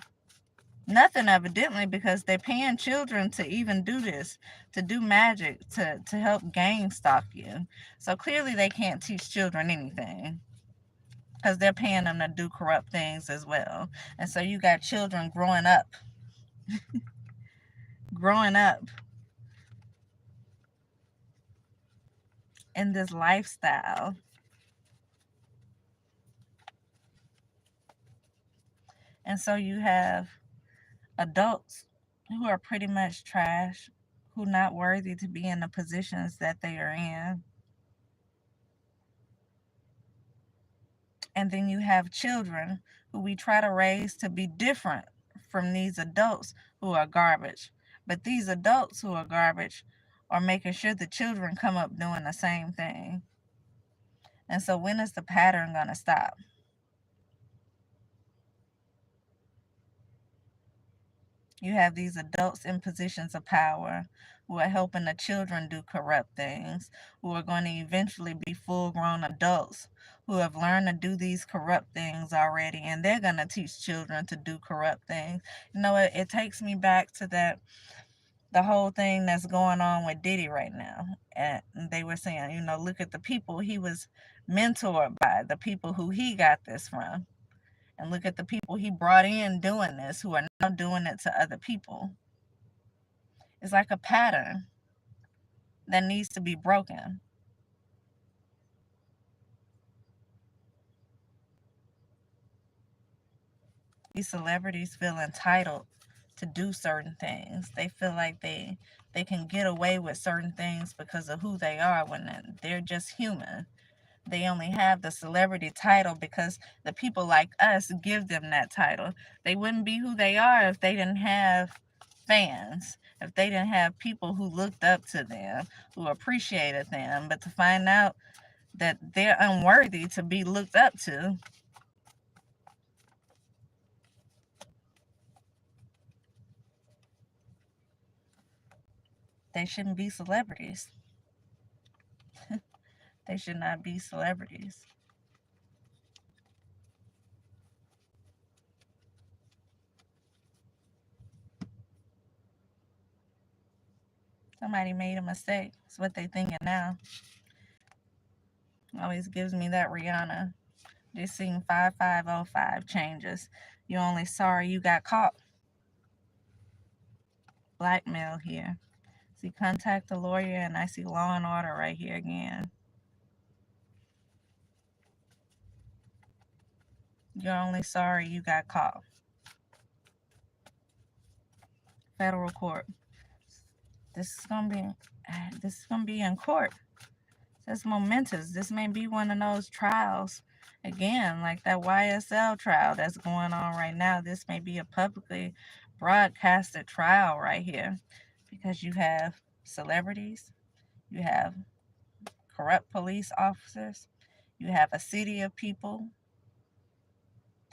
Nothing, evidently, because they're paying children to even do this, to do magic, to help gang stalk you. So clearly they can't teach children anything because they're paying them to do corrupt things as well. And so you got children growing up in this lifestyle. And so you have adults who are pretty much trash, who not worthy to be in the positions that they are in. And then you have children who we try to raise to be different from these adults who are garbage. But these adults who are garbage are making sure the children come up doing the same thing. And so when is the pattern going to stop? You have these adults in positions of power who are helping the children do corrupt things, who are going to eventually be full-grown adults who have learned to do these corrupt things already, and they're going to teach children to do corrupt things. You know, it takes me back to the whole thing that's going on with Diddy right now. And they were saying, you know, look at the people he was mentored by, the people who he got this from. And look at the people he brought in doing this, who are now doing it to other people. It's like a pattern that needs to be broken. These celebrities feel entitled to do certain things. They feel like they can get away with certain things because of who they are when they're just human. They only have the celebrity title because the people like us give them that title. They wouldn't be who they are if they didn't have fans, if they didn't have people who looked up to them, who appreciated them. But to find out that they're unworthy to be looked up to, they shouldn't be celebrities. They should not be celebrities. Somebody made a mistake. It's what they thinking now. Always gives me that Rihanna. Just seen 5505 changes. You're only sorry you got caught. Blackmail here. See, contact the lawyer, and I see law and order right here again. You're only sorry you got caught. federal court. This is gonna be in court. That's momentous. This may be one of those trials again, like that YSL trial that's going on right now. This may be a publicly broadcasted trial right here because you have celebrities, you have corrupt police officers, you have a city of people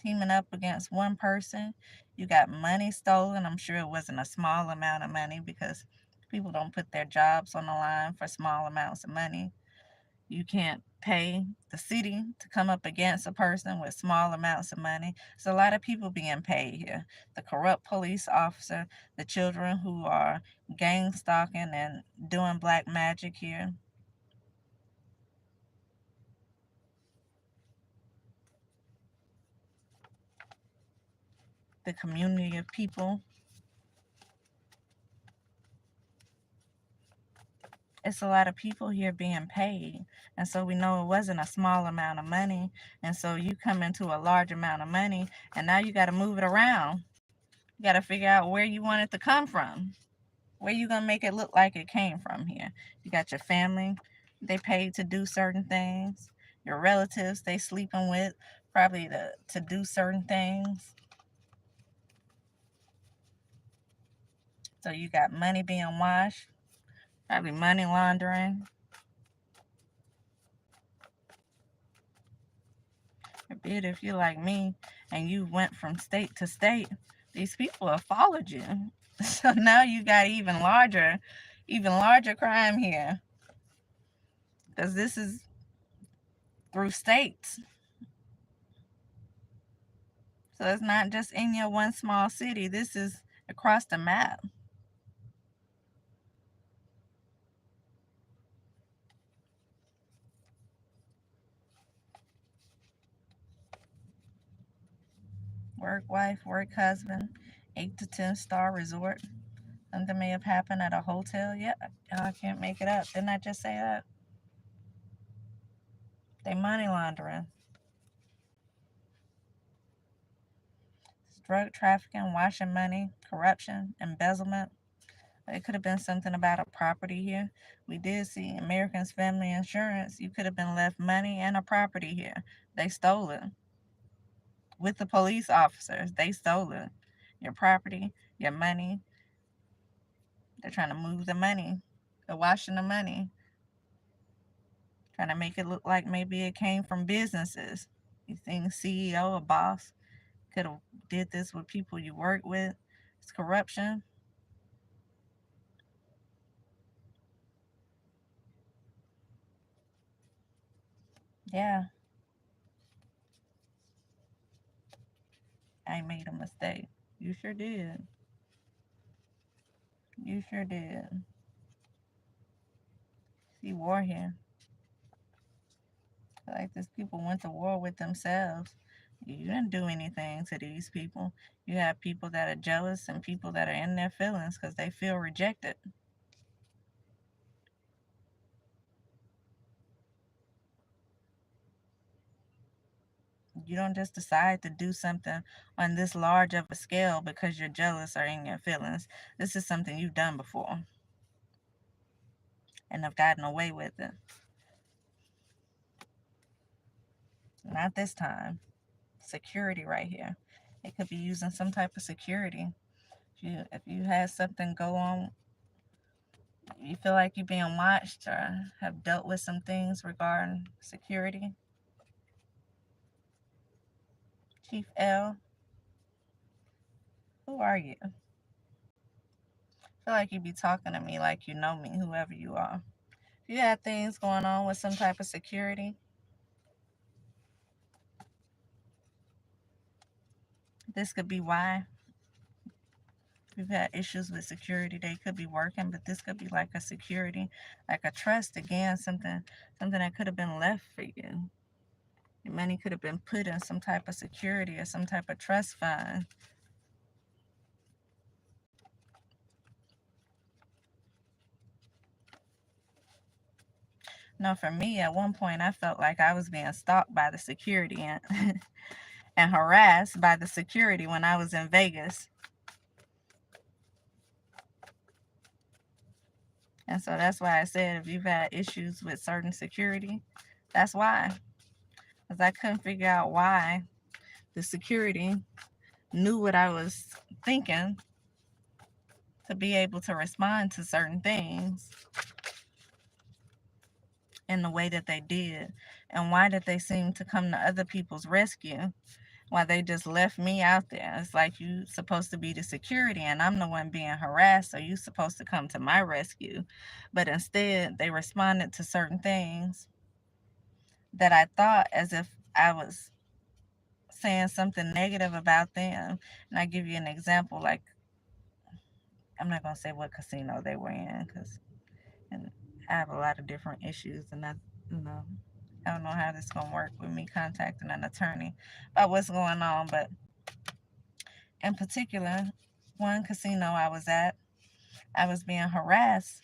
teaming up against one person. You got money stolen. I'm sure it wasn't a small amount of money because people don't put their jobs on the line for small amounts of money. You can't pay the city to come up against a person with small amounts of money. So a lot of people being paid here. The corrupt police officer, the children who are gang stalking and doing black magic here. The community of people. It's a lot of people here being paid. And so we know it wasn't a small amount of money. And so you come into a large amount of money and now you got to move it around. You got to figure out where you want it to come from. Where you going to make it look like it came from here. You got your family, they paid to do certain things. Your relatives they sleeping with, probably to do certain things. So you got money being washed, probably money laundering. Forbid if you're like me and you went from state to state, these people have followed you. So now you got even larger crime here. Because this is through states. So it's not just in your one small city. This is across the map. Work wife, work husband, 8 to 10 star resort. Something may have happened at a hotel. Yeah, I can't make it up. Didn't I just say that? They money laundering. Drug trafficking, washing money, corruption, embezzlement. It could have been something about a property here. We did see Americans Family Insurance. You could have been left money and a property here. They stole it. With the police officers, they stole it. Your property, your money. They're trying to move the money. They're washing the money. Trying to make it look like maybe it came from businesses. You think CEO or boss could have did this with people you work with? It's corruption. Yeah, I made a mistake. You sure did. You sure did. See war here. Like these people went to war with themselves. You didn't do anything to these people. You have people that are jealous and people that are in their feelings because they feel rejected. You don't just decide to do something on this large of a scale because you're jealous or in your feelings. This is something you've done before and have gotten away with it. Not this time. Security right here. It could be using some type of security. If you had something go on, you feel like you're being watched or have dealt with some things regarding security. Chief L, who are you? I feel like you be talking to me like you know me, whoever you are. If you had things going on with some type of security, this could be why. We've had issues with security. They could be working, but this could be like a security, like a trust again, something that could have been left for you. Your money could have been put in some type of security or some type of trust fund. No, for me, at one point, I felt like I was being stalked by the security and, and harassed by the security when I was in Vegas. And so that's why I said if you've had issues with certain security, that's why. Because I couldn't figure out why the security knew what I was thinking to be able to respond to certain things in the way that they did. And why did they seem to come to other people's rescue while they just left me out there? It's like you supposed to be the security and I'm the one being harassed, so you supposed to come to my rescue. But instead, they responded to certain things that I thought as if I was saying something negative about them. And I give you an example, like I'm not gonna say what casino they were in, because and I have a lot of different issues, and you know, I don't know how this gonna work with me contacting an attorney about what's going on. But in particular, one casino I was at, I was being harassed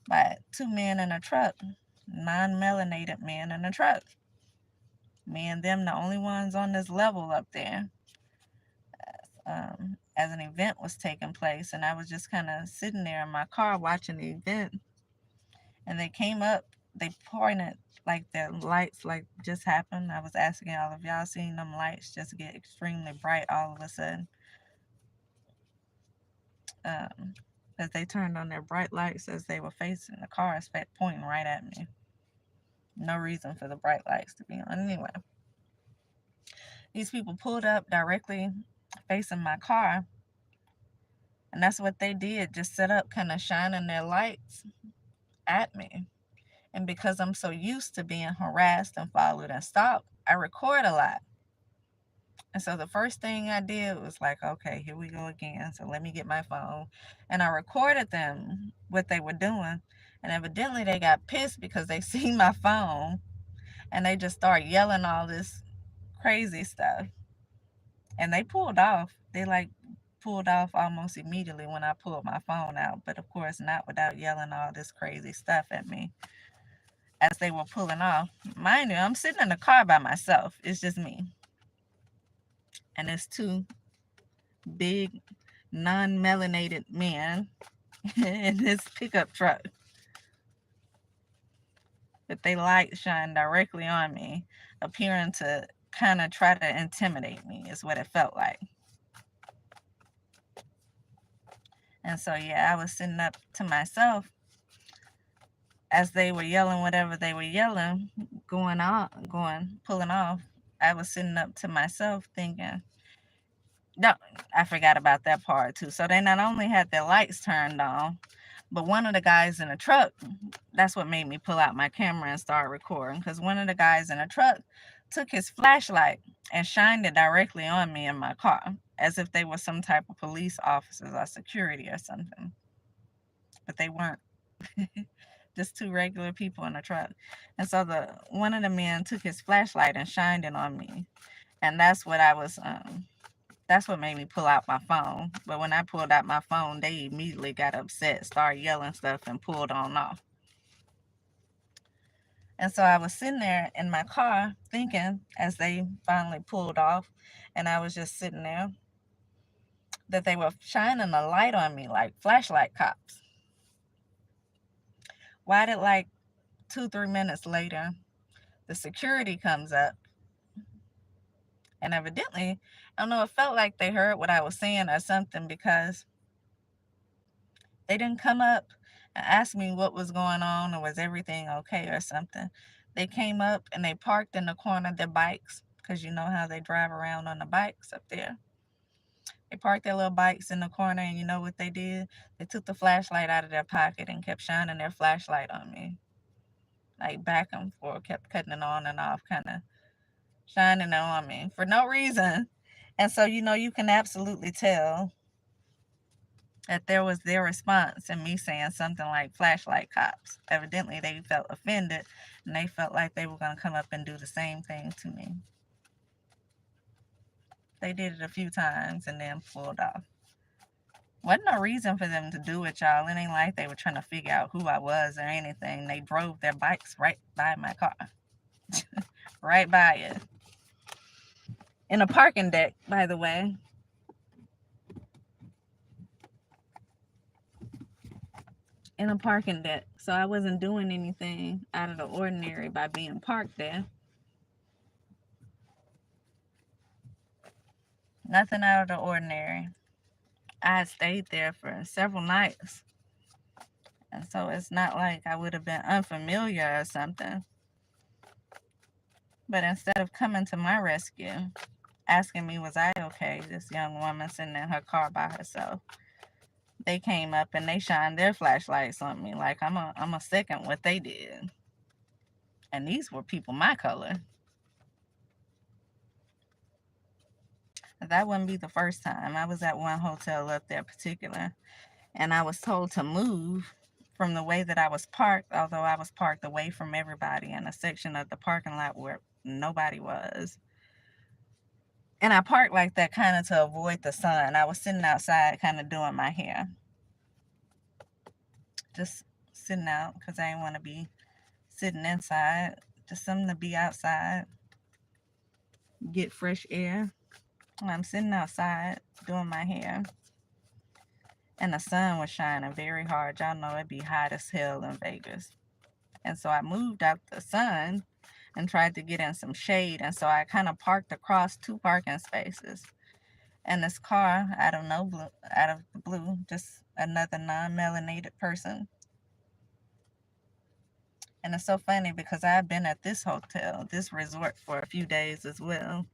by two men in a truck, non-melanated men in a truck. Me and them, the only ones on this level up there. As an event was taking place, and I was just kind of sitting there in my car watching the event, and they came up, they pointed like their lights like just happened. I was asking all of y'all seen them lights just get extremely bright all of a sudden. As they turned on their bright lights as they were facing the cars, pointing right at me. No reason for the bright lights to be on. Anyway, these people pulled up directly facing my car, and that's what they did, just set up, kind of shining their lights at me. And because I'm so used to being harassed and followed and stopped, I record a lot. And so the first thing I did was like, okay, here we go again. So let me get my phone. And I recorded them, what they were doing. And evidently they got pissed because they seen my phone and they just started yelling all this crazy stuff. And they pulled off. They like pulled off almost immediately when I pulled my phone out. But of course, not without yelling all this crazy stuff at me as they were pulling off. Mind you, I'm sitting in the car by myself. It's just me. And it's two big, non melanated men in this pickup truck. But they light shine directly on me, appearing to kind of try to intimidate me, is what it felt like. And so, yeah, I was sitting up to myself as they were yelling whatever they were yelling, pulling off. I was sitting up to myself thinking, no, I forgot about that part too. So they not only had their lights turned on, but one of the guys in the truck, that's what made me pull out my camera and start recording, because one of the guys in the truck took his flashlight and shined it directly on me in my car, as if they were some type of police officers or security or something. But they weren't. Just two regular people in a truck. And so one of the men took his flashlight and shined it on me. And that's what that's what made me pull out my phone. But when I pulled out my phone, they immediately got upset, started yelling stuff, and pulled on off. And so I was sitting there in my car thinking, as they finally pulled off, and I was just sitting there, that they were shining a light on me like flashlight cops. Why did, like 2-3 minutes later, the security comes up, and evidently, I don't know, it felt like they heard what I was saying or something, because they didn't come up and ask me what was going on or was everything okay or something. They came up and they parked in the corner of their bikes, because you know how they drive around on the bikes up there. They parked their little bikes in the corner, and you know what they did? They took the flashlight out of their pocket and kept shining their flashlight on me. Like back and forth, kept cutting it on and off, kind of shining it on me for no reason. And so, you can absolutely tell that there was their response and me saying something like flashlight cops. Evidently, they felt offended and they felt like they were going to come up and do the same thing to me. They did it a few times and then pulled off. Wasn't no reason for them to do it, y'all. It ain't like they were trying to figure out who I was or anything. They drove their bikes right by my car. Right by it. In a parking deck, by the way. in a parking deck. So I wasn't doing anything out of the ordinary by being parked there. Nothing out of the ordinary. I had stayed there for several nights. And so it's not like I would have been unfamiliar or something. But instead of coming to my rescue, asking me was I okay, this young woman sitting in her car by herself, they came up and they shined their flashlights on me like I'm a second what they did. And these were people my color. That wouldn't be the first time. I was at one hotel up there particular, and I was told to move from the way that I was parked, although I was parked away from everybody in a section of the parking lot where nobody was. And I parked like that kind of to avoid the sun. I was sitting outside kind of doing my hair. Just sitting out because I didn't want to be sitting inside. Just something to be outside, get fresh air. I'm sitting outside doing my hair. And the sun was shining very hard. Y'all know it'd be hot as hell in Vegas. And so I moved out the sun and tried to get in some shade. And so I kind of parked across two parking spaces. And this car, out of the blue, just another non-melanated person. And it's so funny because I've been at this hotel, this resort, for a few days as well.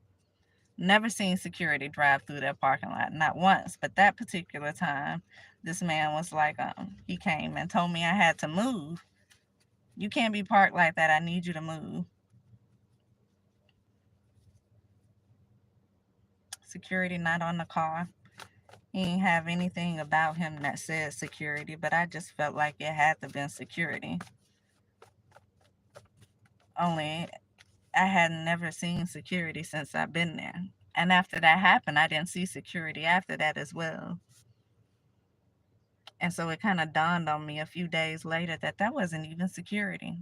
Never seen security drive through their parking lot, not once. But that particular time, this man was like, he came and told me I had to move. You can't be parked like that. I need you to move. Security not on the car. He didn't have anything about him that said security, but I just felt like it had to been security. Only I had never seen security since I've been there. And after that happened, I didn't see security after that as well. And so it kind of dawned on me a few days later that that wasn't even security.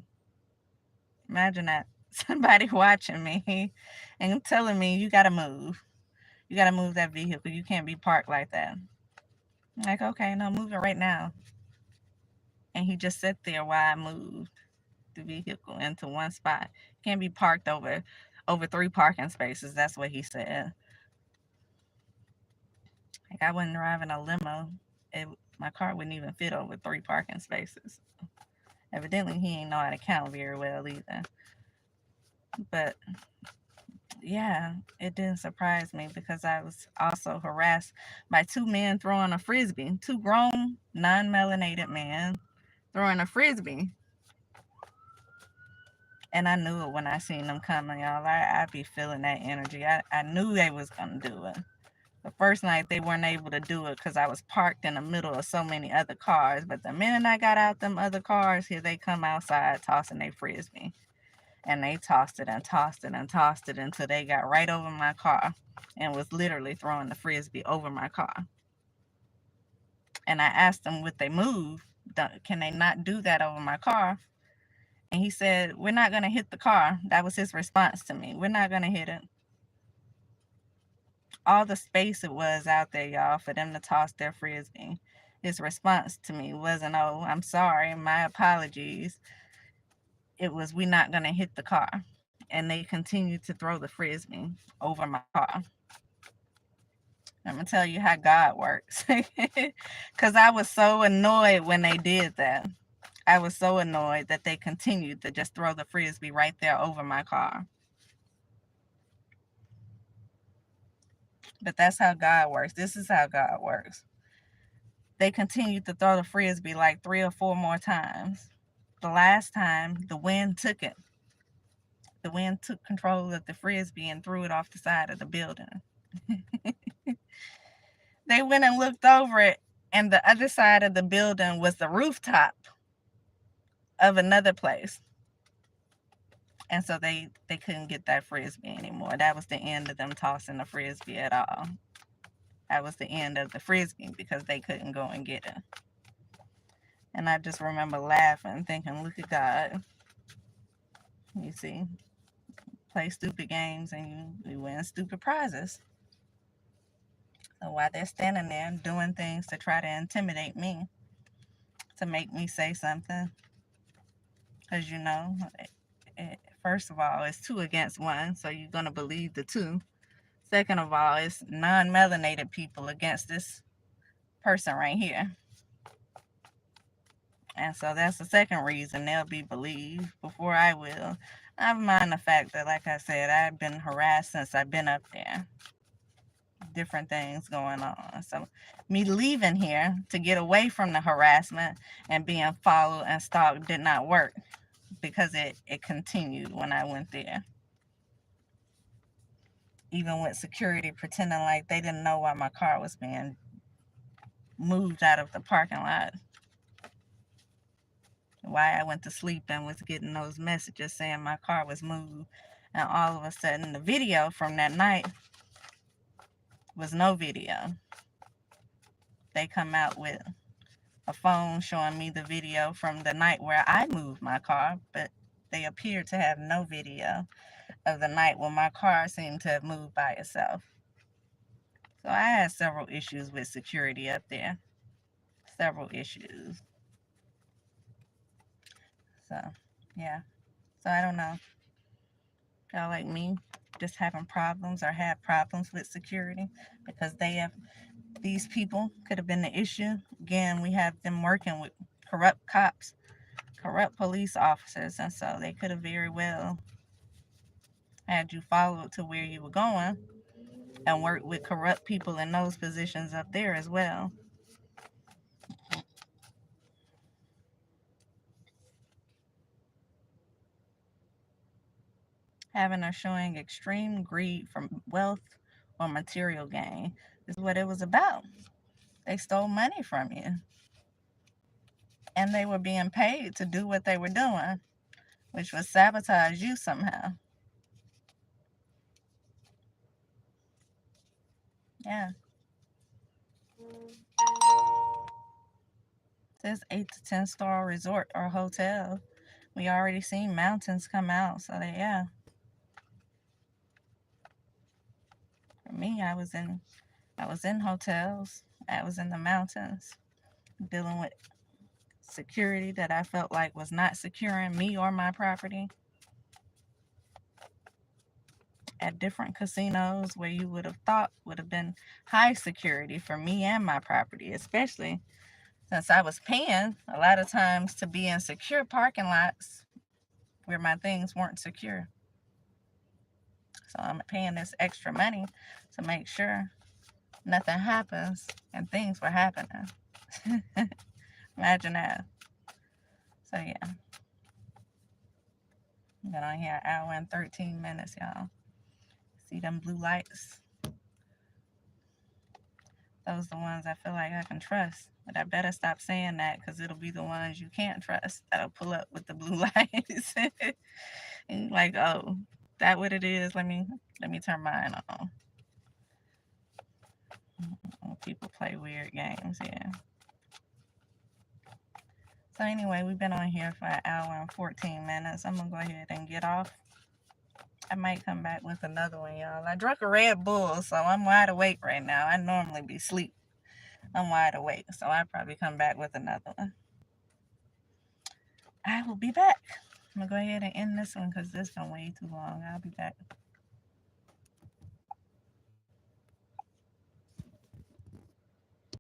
Imagine that. Somebody watching me and telling me, you got to move. You got to move that vehicle. You can't be parked like that. I'm like, okay, no, move it right now. And he just sat there while I moved the vehicle into one spot. Can't be parked over 3 parking spaces. That's what he said. Like I wasn't driving a limo. My car wouldn't even fit over 3 parking spaces. Evidently, he ain't know how to count very well either. But yeah, it didn't surprise me because I was also harassed by 2 men throwing a frisbee. 2 grown, non-melanated men throwing a frisbee. And I knew it when I seen them coming, y'all. I be feeling that energy. I knew they was going to do it. The first night, they weren't able to do it because I was parked in the middle of so many other cars. But the minute I got out them other cars, here they come outside tossing their frisbee. And they tossed it and tossed it and tossed it until they got right over my car and was literally throwing the frisbee over my car. And I asked them, would they move? Can they not do that over my car? And he said, we're not going to hit the car. That was his response to me. We're not going to hit it. All the space it was out there, y'all, for them to toss their frisbee. His response to me wasn't, oh, I'm sorry, my apologies. It was, we're not going to hit the car. And they continued to throw the frisbee over my car. I'm going to tell you how God works. Because I was so annoyed when they did that. I was so annoyed that they continued to just throw the frisbee right there over my car. But that's how God works. This is how God works. They continued to throw the frisbee like 3 or 4 more times. The last time, the wind took it. The wind took control of the frisbee and threw it off the side of the building. They went and looked over it, and the other side of the building was the rooftop of another place. And so they couldn't get that frisbee anymore. That was the end of them tossing the frisbee at all. That was the end of the frisbee because they couldn't go and get it. And I just remember laughing, thinking, look at God. You see, play stupid games and you win stupid prizes. So while they're standing there doing things to try to intimidate me, to make me say something. Because, first of all, it's 2 against 1, so you're going to believe the 2. Second of all, it's non-melanated people against this person right here. And so that's the second reason they'll be believed before I will. Never mind the fact that, like I said, I've been harassed since I've been up there. Different things going on. So me leaving here to get away from the harassment and being followed and stalked did not work, because it continued when I went there. Even with security pretending like they didn't know why my car was being moved out of the parking lot. Why I went to sleep and was getting those messages saying my car was moved. And all of a sudden the video from that night was no video. They come out with a phone showing me the video from the night where I moved my car, but they appear to have no video of the night when my car seemed to have moved by itself. So I had several issues with security up there. Several issues. So, yeah. So I don't know. Y'all like me just having problems or had problems with security because these people could have been the issue. Again, we have them working with corrupt cops, corrupt police officers, and so they could have very well had you followed to where you were going and work with corrupt people in those positions up there as well. Having or showing extreme greed from wealth or material gain is what it was about. They stole money from you. And they were being paid to do what they were doing, which was sabotage you somehow. Yeah. This 8 to 10 star resort or hotel. We already seen mountains come out, so yeah. For me, I was in hotels. I was in the mountains, dealing with security that I felt like was not securing me or my property. At different casinos where you would have thought would have been high security for me and my property, especially since I was paying a lot of times to be in secure parking lots where my things weren't secure. So I'm paying this extra money to make sure nothing happens, and things were happening. Imagine that. So yeah. Been on here an hour and 13 minutes, y'all. See them blue lights? Those are the ones I feel like I can trust. But I better stop saying that, because it'll be the ones you can't trust that'll pull up with the blue lights. And like, oh, that what it is? Let me turn mine on. People play weird games, yeah. So anyway, we've been on here for an hour and 14 minutes. I'm going to go ahead and get off. I might come back with another one, y'all. I drank a Red Bull, so I'm wide awake right now. I normally be asleep. I'm wide awake, so I'll probably come back with another one. I will be back. I'm going to go ahead and end this one because this been way too long. I'll be back.